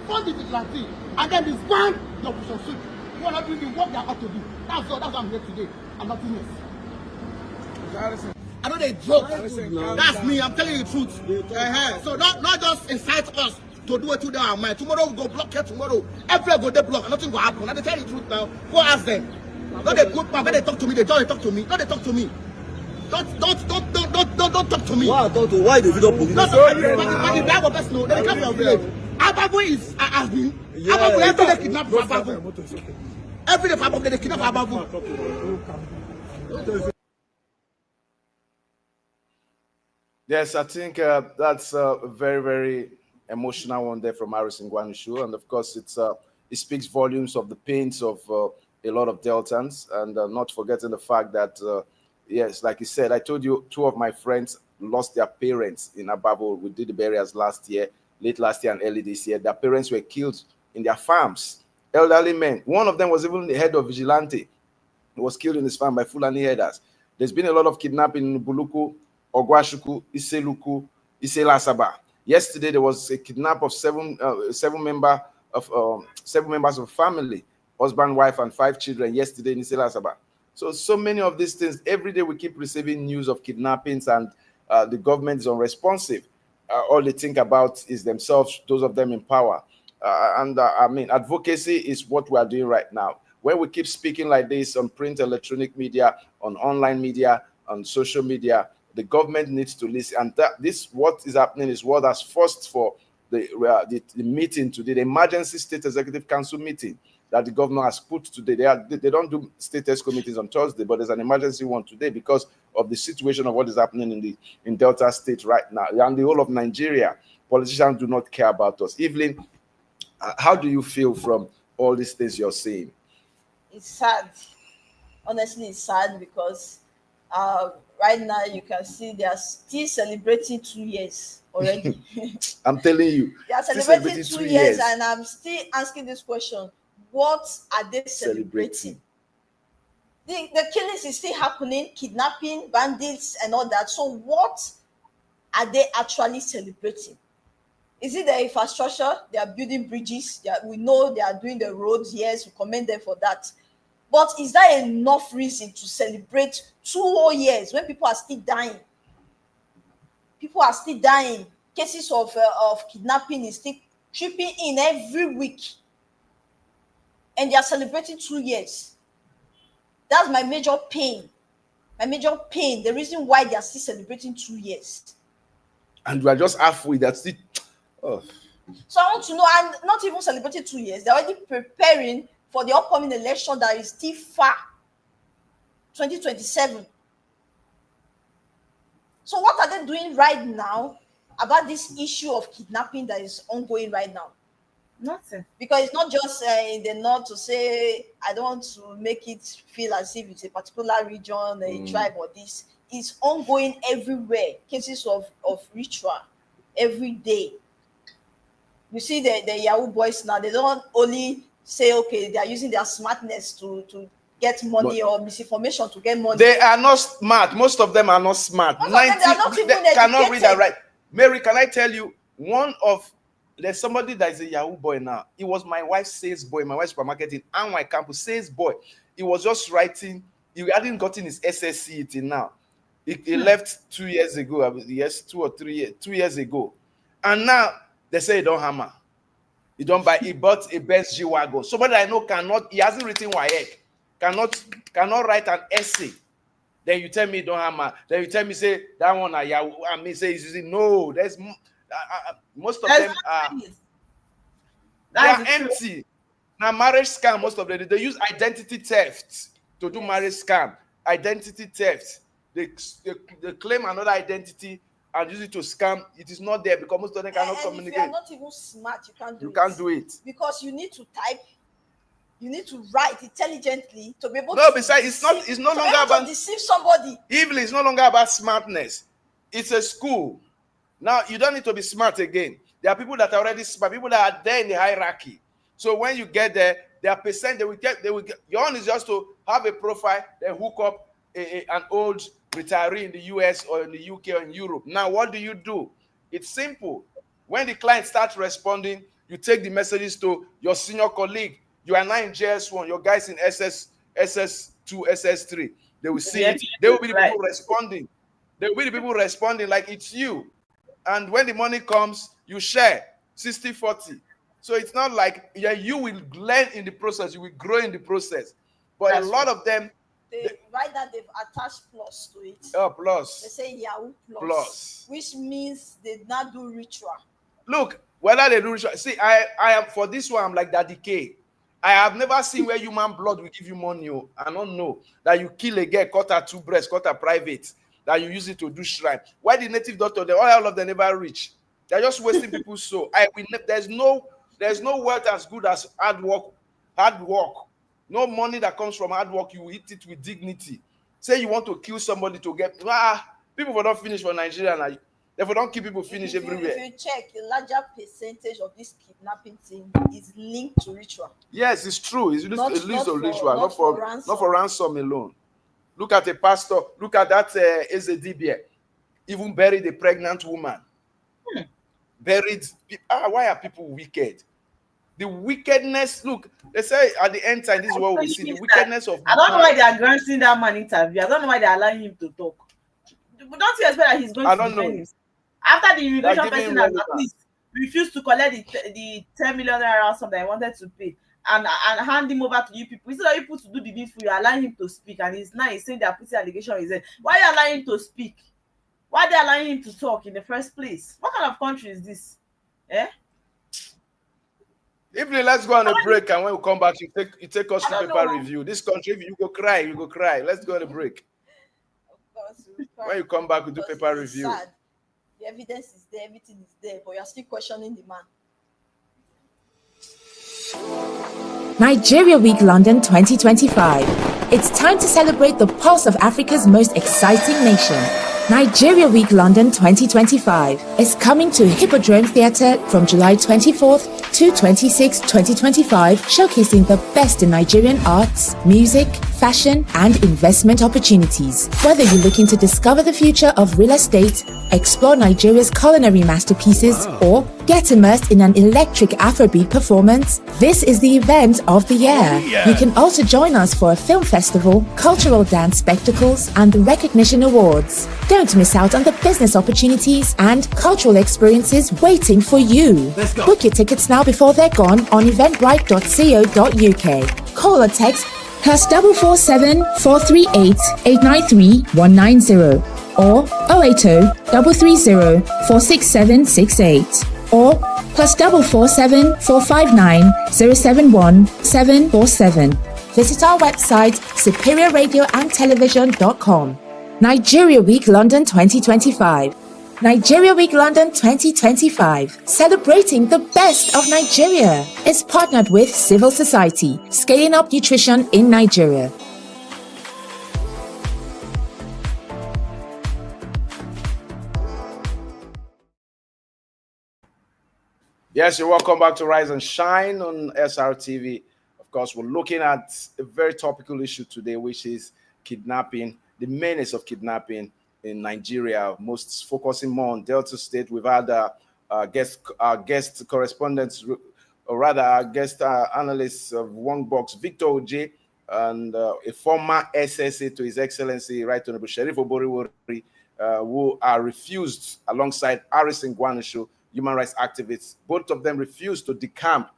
fund the vigilante, and then disband the operation suit. You are not doing the work they have to do. That's all. That's why I'm here today. I'm nothing else. I know they joke. That's me. I'm telling you the truth. So not just incite us to do it to their mind. Tomorrow we go block here. Tomorrow everywhere go they block. Nothing will happen. I tell you the truth now. Go ask them. Not they put when they talk to me. They don't talk to me. Not they talk to me. Don't talk to me. Why talk to? Why the video police? But the black person know. They come from village. Ababu has been. Ababu every day kidnap Ababu. Every day Ababu they kidnap Ababu. Yes, I think that's a very, very emotional one there from Harrison Wamishu. And of course, it speaks volumes of the pains of a lot of Deltans. And not forgetting the fact that, yes, like you said, I told you, two of my friends lost their parents in Ababu. We did the burials late last year and early this year. Their parents were killed in their farms. Elderly men. One of them was even the head of vigilante. He was killed in his farm by Fulani herders. There's been a lot of kidnapping in Buluku, Ogwashuku, Iseluku, Iselasaba. Yesterday there was a kidnap of seven members of a family, husband, wife, and 5 children yesterday in Iselasaba. So many of these things. Every day we keep receiving news of kidnappings, and the government is unresponsive. All they think about is themselves, those of them in power. I mean, advocacy is what we are doing right now. When we keep speaking like this on print, electronic media, on online media, on social media, the government needs to listen. And what is happening is what has forced for the meeting today, the emergency state executive council meeting that the governor has put today. They don't do state ESCO meetings on Thursday, but there's an emergency one today because of the situation of what is happening in Delta State right now and the whole of Nigeria. Politicians do not care about us. Evelyn, how do you feel from all these things you're saying? It's sad. Honestly, it's sad because right now you can see they are still celebrating 2 years already. I'm telling you. They are celebrating 2 years, and I'm still asking this question. What are they celebrating? The killings is still happening, kidnapping, bandits, and all that. So what are they actually celebrating? Is it the infrastructure? They are building bridges. We know they are doing the roads. Yes, we commend them for that. But is that enough reason to celebrate 2 whole years when people are still dying? People are still dying. Cases of kidnapping is still tripping in every week. and they are celebrating 2 years. That's my major pain. My major pain, the reason why they are still celebrating 2 years. And we are just halfway. That's it. Oh. So I want to know, and not even celebrating 2 years, they're already preparing for the upcoming election that is still far, 2027. So what are they doing right now about this issue of kidnapping that is ongoing right now? Nothing. Because it's not just in the north to say, I don't want to make it feel as if it's a particular region, a tribe or this. It's ongoing everywhere. Cases of ritual every day. You see the Yahoo boys now, they don't only say, okay, they are using their smartness to get money or misinformation to get money. They are not smart. Most of them are not smart. Most of them, they are not even educated. Cannot read and write. Mary, can I tell you, there's somebody that is a Yahoo boy now. He was my wife's sales boy, my wife's supermarket in Anwai campus, sales boy. He was just writing. He hadn't gotten his SSC till now. He left 2 years ago. Yes, 2 or 3 years, 2 years ago. And now they say he don't hammer. He don't buy. He bought a Benz G-Wagon. Somebody I know cannot. He hasn't written WAEC. Cannot write an essay. Then you tell me don't hammer. Then you tell me say that one are Yahoo. I mean say he's using. No, there's most of them are. They are empty. Now marriage scam. Most of them they use identity theft to do marriage scam. Identity theft. They claim another identity and use it to scam. It is not there because most of them cannot communicate. If you are not even smart, you can't do it. You can't do it. Because you need to type, you need to write intelligently to be able no, to besides, it's no longer about deceive somebody. Evil is no longer about smartness. It's a school. Now you don't need to be smart again. There are people that are already smart, people that are there in the hierarchy. So when you get there, their percent they will get. Your own is just to have a profile, then hook up an old retiree in the US or in the UK or in Europe. Now, what do? It's simple. When the client starts responding, you take the messages to your senior colleague. You are now in JS1, your guys in SS2, SS3. They will see it. They will be the people responding. They will be the people responding like it's you. And when the money comes, you share 60-40. So it's not like you will learn in the process, you will grow in the process. But a lot of them, right that they've attached plus to it. Oh, plus. They say Yahoo plus. Which means they not do ritual. Look, whether they do ritual. See, I am for this one, I'm like that decay. I have never seen where human blood will give you money. I don't know that you kill a girl, cut her 2 breasts, cut her private, that you use it to do shrine. Why the native doctor, all of them never reach. They're just wasting people's soul. There's no wealth as good as hard work. No money that comes from hard work, you eat it with dignity. Say you want to kill somebody to get people will not finish for Nigeria now. Therefore, don't keep people finish everywhere. If you check, a larger percentage of this kidnapping thing is linked to ritual. Yes, it's true. It's not ritual, not for ransom alone. Look at a pastor. Look at that Ezedibia. Even buried a pregnant woman. Buried. Why are people wicked? The wickedness, look, they say at the end time, this is what we see, the wickedness of... I don't know why they are granting that man interview. I don't know why they are allowing him to talk. Don't you expect that he's going to defend himself? After the immigration person has at least refused to collect the 10 million ransom that he wanted to pay and hand him over to you people. Instead of you people to do the needful, you're allowing him to speak. And he's saying they're putting allegation on his head. Why are you allowing him to speak? Why are they allowing him to talk in the first place? What kind of country is this? Evening, let's go on a break, and when we come back, you take us to paper review. This country, if you go cry. Let's go on a break. Of course, when you come back, we do paper review. Sad. The evidence is there, everything is there, but you're still questioning the man. Nigeria Week London 2025. It's time to celebrate the pulse of Africa's most exciting nation. Nigeria Week London 2025 is coming to Hippodrome Theatre from July 24th to 26, 2025, showcasing the best in Nigerian arts, music, fashion, and investment opportunities. Whether you're looking to discover the future of real estate, explore Nigeria's culinary masterpieces, or get immersed in an electric Afrobeat performance, this is the event of the year. You can also join us for a film festival, cultural dance spectacles, and the recognition awards. Don't miss out on the business opportunities and cultural experiences waiting for you. Book your tickets now before they're gone on eventbrite.co.uk. Call or text +447 438 893 190 or 080 330 46768 or +447 459 071 747. Visit our website superiorradioandtelevision.com. Nigeria Week London 2025. Nigeria Week London 2025, celebrating the best of Nigeria, is partnered with Civil Society, scaling up nutrition in Nigeria. Yes, you're welcome back to Rise and Shine on SRTV. Of course, we're looking at a very topical issue today, which is kidnapping, the menace of kidnapping in Nigeria, most focusing more on Delta State. We've had guest correspondents, or rather our guest analyst of One Box, Victor Oje, and a former SSA to His Excellency Right Honorable Sheriff Oboriwori, who are refused, alongside Harrison Gwanisho, human rights activists. Both of them refused to decamp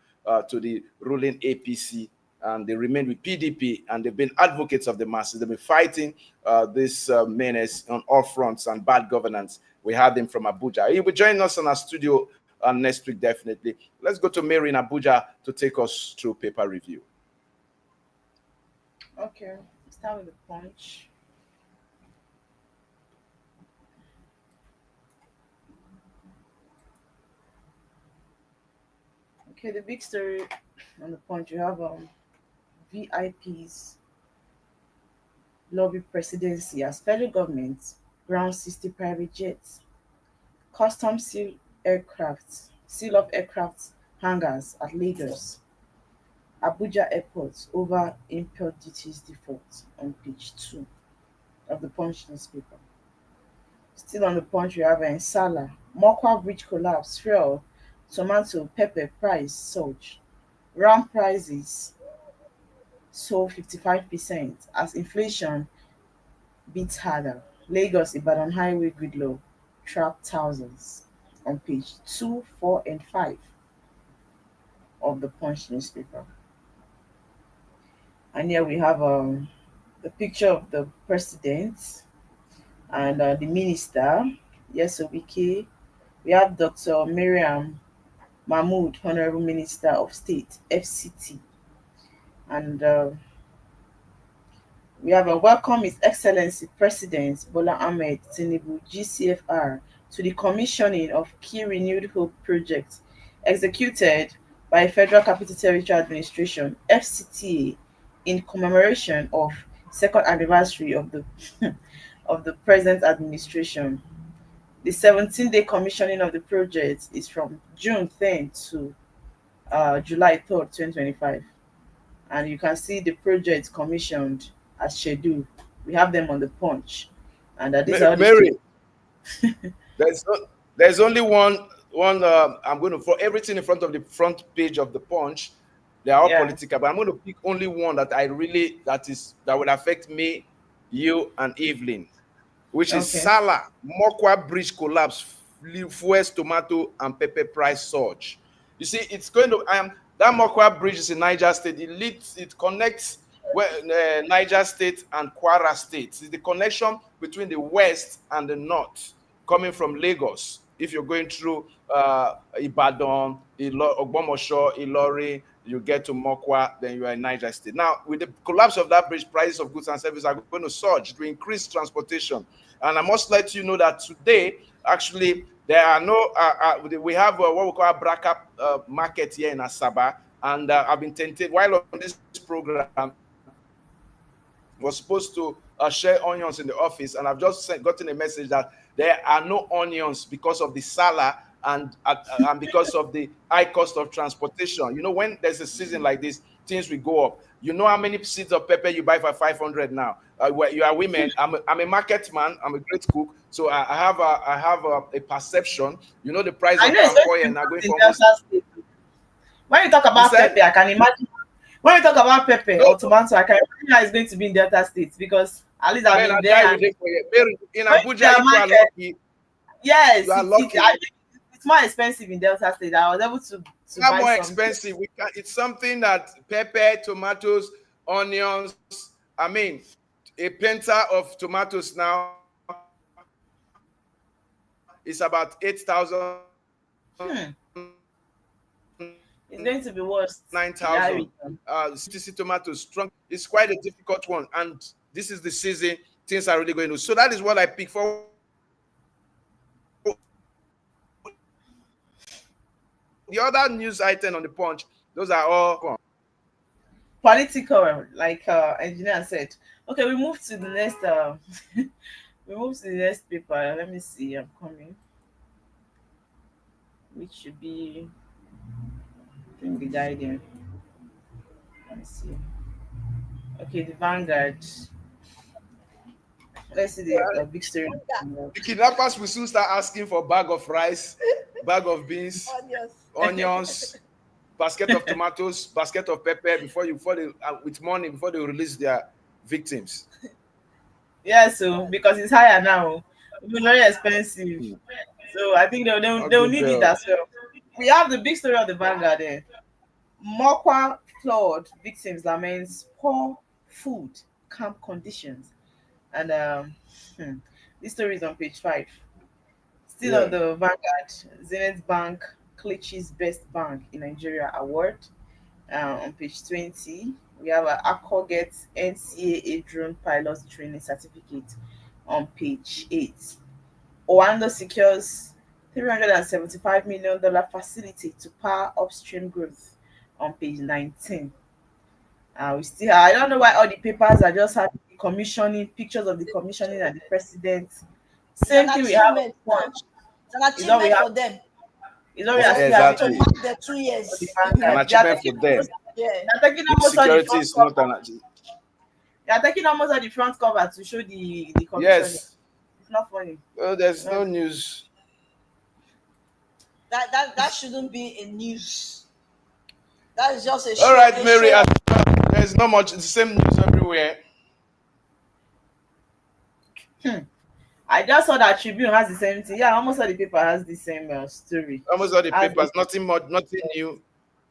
to the ruling APC, and they remain with PDP, and they've been advocates of the masses. They've been fighting this menace on all fronts and bad governance. We have them from Abuja. He'll be joining us in our studio next week, definitely. Let's go to Mary in Abuja to take us through paper review. Okay, start with the Punch. Okay, the big story on the Punch, you have VIPs lobby presidency as federal government grounds 60 private jets, custom seal of aircraft hangars at Lagos, Abuja airports over import duties default on page 2 of the Punch newspaper. Still on the Punch, we have Salah, Mokwa bridge collapse, fuel, tomato, pepper price surge, ram prices sold 55% as inflation beats harder. Lagos Ibadan highway gridlock trap thousands on page 2, 4, and 5 of the Punch newspaper. And here we have the picture of the president and the minister. Yes, Obike. We have Dr. Miriam Mahmood, Honorable Minister of State, FCT. And we have a welcome His Excellency President Bola Ahmed Tinubu, GCFR, to the commissioning of key renewed hope projects executed by Federal Capital Territory Administration, FCTA, in commemoration of second anniversary of the of the present administration. The 17-day commissioning of the project is from June 10th to July 3rd, 2025. And you can see the project commissioned as scheduled. We have them on the Punch. And these are Mary, there's only one. I'm going to, for everything in front of the front page of the Punch, they are all political, but I'm going to pick only one that that would affect me, you, and Evelyn, which is Salah, Mokwa bridge collapse, fuel, tomato, and pepper price surge. You see, it's going to that Mokwa bridge is in Niger State. It connects Niger State and Kwara State. It's the connection between the west and the north, coming from Lagos. If you're going through Ibadan, Ogbomosho, Ilori, you get to Mokwa, then you are in Niger State. Now, with the collapse of that bridge, prices of goods and services are going to surge to increase transportation. And I must let you know that today, actually, there are no, we have what we call a Braka market here in Asaba. And I've been tempted, while on this program, was supposed to share onions in the office. And I've just gotten a message that there are no onions because of the Salah and because of the high cost of transportation. You know, when there's a season like this, things will go up. You know how many seeds of pepper you buy for 500 now? You are women. I'm a market man. I'm a great cook, so I have a perception. You know the price of palm oil now going for almost. When you talk about pepper, I can imagine. When you talk about pepper or tomato, I can imagine how it's going to be in Delta State, because at least I've been there. In Abuja, you are lucky. Yes, you are lucky. It's more expensive in Delta State. I was able to buy more something. Expensive. It's something that pepper, tomatoes, onions. I mean, a penta of tomatoes now is about 8,000. It's going to be worse. 9,000. CTC tomatoes strong. It's quite a difficult one, and this is the season. Things are really going to. So that is what I pick for. The other news item on the Punch, those are all political, like engineer said. Okay, we move to the next. We move to the next paper. Let me see. I'm coming. Which should be. I think the Guardian. Let me see. Okay, the Vanguard. Let's see the big story. The kidnappers will soon start asking for bag of rice, bag of beans, onions, basket of tomatoes, basket of pepper with money before they release their victims. Yeah, so because it's higher now, it's very expensive. So I think they'll need it as well. We have the big story of the Vanguard there. Mokwa flood victims laments poor food, camp conditions. And this story is on page 5. Still on the Vanguard, Zenith Bank Clichy's Best Bank in Nigeria award. On page 20, we have Accor gets NCAA drone pilot training certificate on page 8. Oando secures $375 million facility to power upstream growth on page 19. We still I don't know why all the papers are just having the commissioning, pictures of the commissioning and the president. Same thing we have. It's an achievement for them. It's not exactly. The 2 years. An achievement for them. They're taking almost all the security is not an achievement. They're taking almost all the front cover to show the commissioning. Yes. It's not funny. Oh, there's no news. That shouldn't be a news. That is just a all right, Mary. There's not much. It's the same news everywhere. I just saw that Tribune has the same thing. Yeah, almost all the paper has the same story. Almost all the papers, nothing new.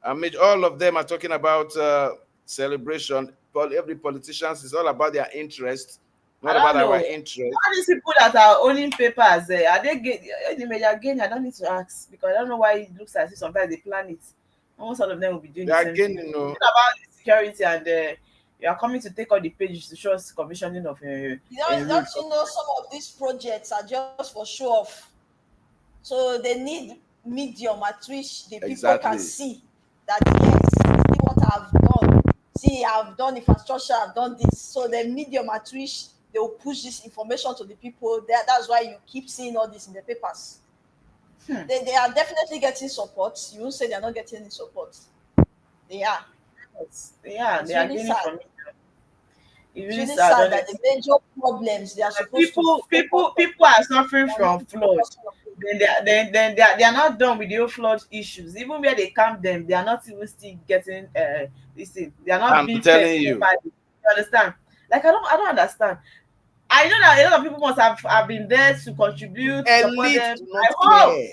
I mean, all of them are talking about celebration. But every politician is all about their interest, not about our interest. All these people that are owning papers, are they the major gain? I don't need to ask, because I don't know why it looks as if sometimes they plan it. Almost all of them will be doing the same thing. You know. It's about the security, and you are coming to take all the pages to show us commissioning of don't you know some of these projects are just for show off, so they need medium at which the people can see that yes, see what I've done, see I've done infrastructure, I've done this. So the medium at which they will push this information to the people, that's why you keep seeing all this in the papers. They are definitely getting support. You won't say they're not getting any support. They are. They are getting from it. It's really sad that the major problems they are supposed people are suffering from flood. Then they are not done with the whole flood issues. Even where they camp them, they are not even still getting this thing. They are not being telling you. You understand? Like I don't understand. I know that a lot of people must have been there to contribute, to support them.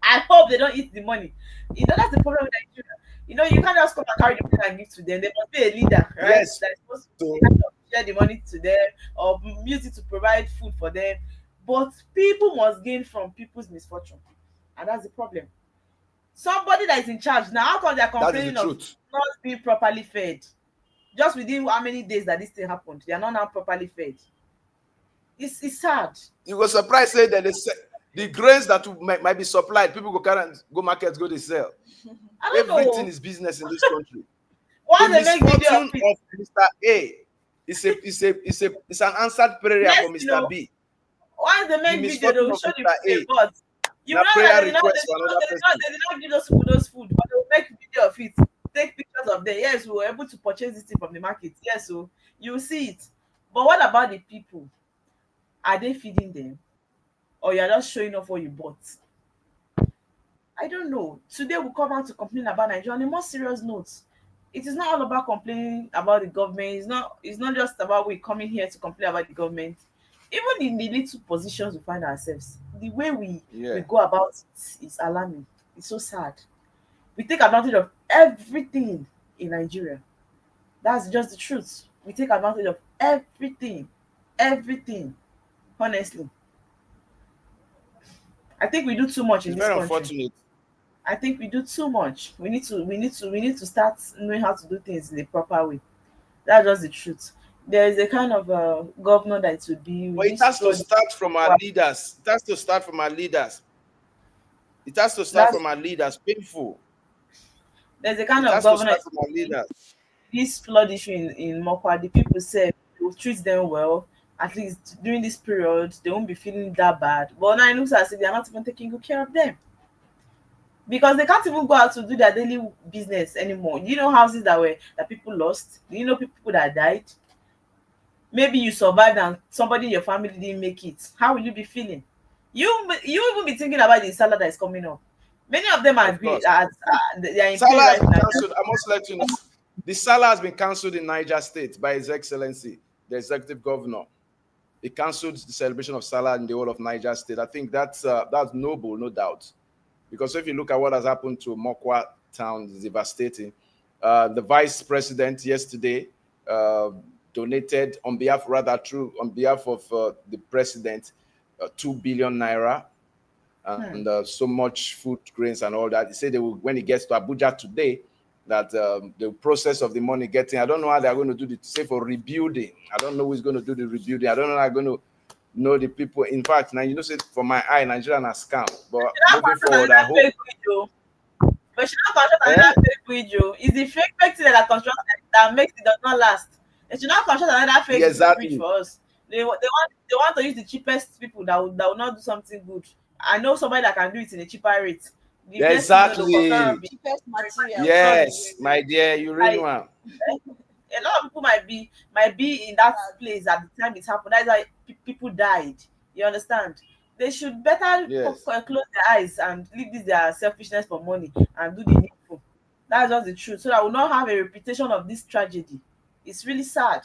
I hope they don't eat the money. You know, that's the problem with Nigeria. You know, you can't just come and carry the money and give to them. There must be a leader, right? Yes. That's supposed to share the money to them or use it to provide food for them. But people must gain from people's misfortune. And that's the problem. Somebody that is in charge now, how come they're complaining of not being properly fed? Just within how many days that this thing happened, they are not now properly fed. It's sad. You were surprised say that the grains that might be supplied, people go carry and go markets, go to sell. Everything is business in this country. Why they make video of Mr. A? It's an answered prayer for Mr. B. Why they make video? They will show the report. You Now know prayer that they did not, request for another person. they did not give those food, but they will make video of it, take pictures of them. Yes, we were able to purchase this thing from the market. Yes, so you will see it. But what about the people? Are they feeding them? Or you're just showing off what you bought? I don't know. Today we come out to complain about Nigeria. On a more serious note, it is not all about complaining about the government. It's not just about we coming here to complain about the government. Even in the little positions we find ourselves, the way we go about it is alarming. It's so sad. We take advantage of everything in Nigeria. That's just the truth. We take advantage of everything. Everything. Honestly. I think we do too much in It's this very country. unfortunate. I think we do too much. We need to start knowing how to do things in a proper way. That's just the truth. There is a kind of governor that it would be. But it has to start from our leaders. It has to start from our leaders. It has to start from our leaders. Painful. There's a kind It of has to governor. start from our leaders. This flood issue in Mokwa, the people say will treat them well. At least during this period, they won't be feeling that bad. But now it looks as if they are not even taking good care of them, because they can't even go out to do their daily business anymore. You know houses that people lost? Do you know people that died? Maybe you survived and somebody in your family didn't make it. How will you be feeling? You even be thinking about the salad that is coming up. Many of them are they are in pain Salah has right been now. cancelled. I must let you know. The Salah has been cancelled in Niger State by His Excellency, the Executive Governor. He cancelled the celebration of Salah in the whole of Niger State. I think that's noble, no doubt. Because if you look at what has happened to Mokwa town, it's devastating. The vice president yesterday donated on behalf of the president 2 billion naira and so much food, grains, and all that. He said when he gets to Abuja today, that the process of the money getting, I don't know how they're going to do it, say for rebuilding. I don't know who's going to do the rebuilding. I don't know how they're going to know the people. In fact, now say for my eye, Nigeria are scam. But moving forward, I hope. But she not construct another fake bridge. It's the fake thing that construct that makes it does not last. They should not construct another fake bridge for us. They want to use the cheapest people that will not do something good. I know somebody that can do it in a cheaper rate. Exactly. Cheapest material. Yes, my dear, you really want. A lot of people might be in that place at the time it happened. That's why people died. You understand? They should better close their eyes and leave their selfishness for money and do the needful. That's just the truth. So that we'll not have a reputation of this tragedy. It's really sad.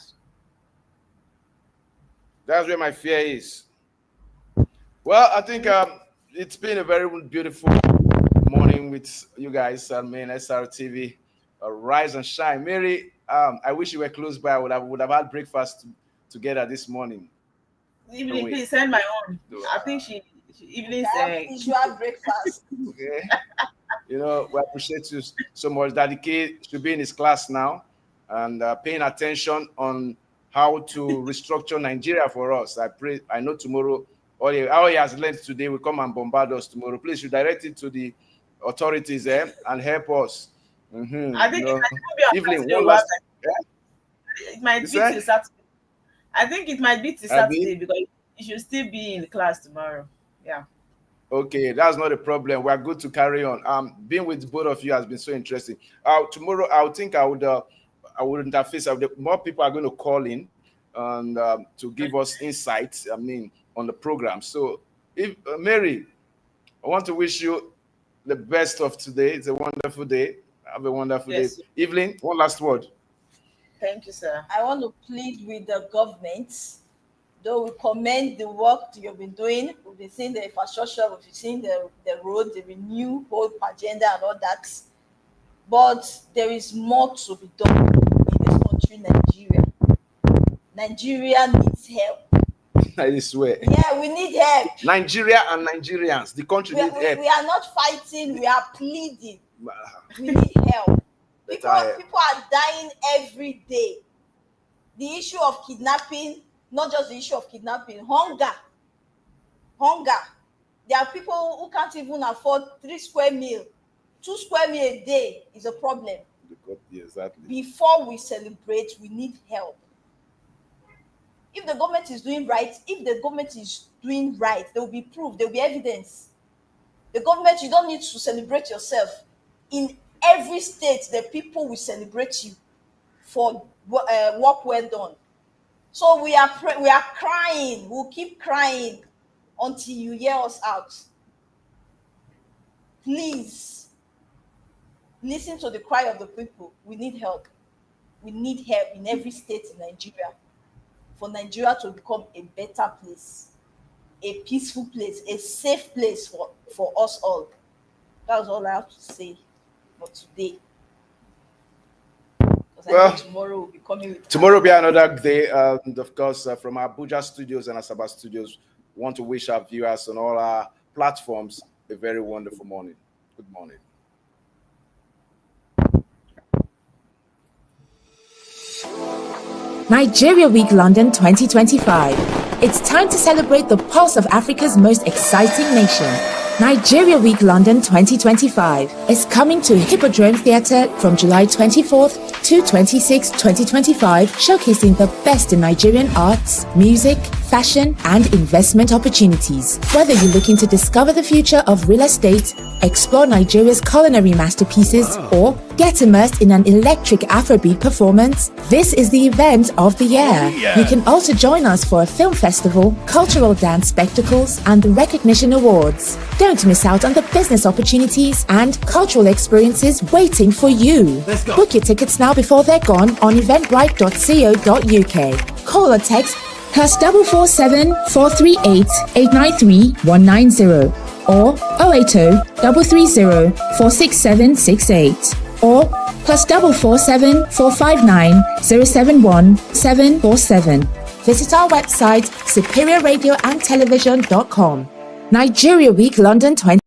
That's where my fear is. Well, I think it's been a very beautiful morning with you guys. SRTV, Rise and Shine. Mary, I wish you were close by. I would have had breakfast together this morning. Evelyn, please send my own. I think Evelyn's usual breakfast. Okay. We appreciate you so much. Daddy K should be in his class now and paying attention on how to restructure Nigeria for us. I know tomorrow, all he has learned today will come and bombard us tomorrow. Please, you direct it to the authorities and help us. Mm-hmm. I think Evelyn, it might be till Saturday. I think it might be till Saturday because you should still be in class tomorrow. Yeah. Okay, that's not a problem. We're good to carry on. Being with both of you has been so interesting. Tomorrow, I would interface. More people are going to call in and to give us insights. On the program. So, Mary, I want to wish you the best of today. It's a wonderful day. Have a wonderful day. Evelyn, one last word. Thank you, sir. I want to plead with the government, though we commend the work you've been doing. We've been seeing the infrastructure, we've been seeing the road, the renew hope agenda and all that. But there is more to be done in this country, Nigeria. Nigeria needs help. I swear. Yeah, we need help. Nigeria and Nigerians, the country needs help. We are not fighting, we are pleading. We need help. People are dying every day. The issue of kidnapping, not just the issue of kidnapping, hunger. There are people who can't even afford 3 square meal. 2 square meal a day is a problem. Exactly. Before we celebrate, we need help. If the government is doing right, there will be proof, there will be evidence. The government, you don't need to celebrate yourself. In every state, the people will celebrate you for work well done. So we are crying. We'll keep crying until you hear us out. Please listen to the cry of the people. We need help. We need help in every state in Nigeria for Nigeria to become a better place, a peaceful place, a safe place for us all. That's all I have to say for today. Well, tomorrow will be coming with tomorrow will be another day. And of course, from our Abuja studios and Asaba studios, we want to wish our viewers on all our platforms a very wonderful morning. Good morning. Nigeria Week London 2025. It's time to celebrate the pulse of Africa's most exciting nation. Nigeria Week London 2025 is coming to Hippodrome Theatre from July 24th to 26th, 2025, showcasing the best in Nigerian arts, music, fashion, and investment opportunities. Whether you're looking to discover the future of real estate, explore Nigeria's culinary masterpieces, or get immersed in an electric Afrobeat performance, this is the event of the year. You can also join us for a film festival, cultural dance spectacles, and the recognition awards. Don't miss out on the business opportunities and cultural experiences waiting for you. Book your tickets now before they're gone on eventbrite.co.uk. Call or text +447 438 893 190 or 080 330 46768 or +447 459 071 747. Visit our website superiorradioandtelevision.com. Nigeria Week London 20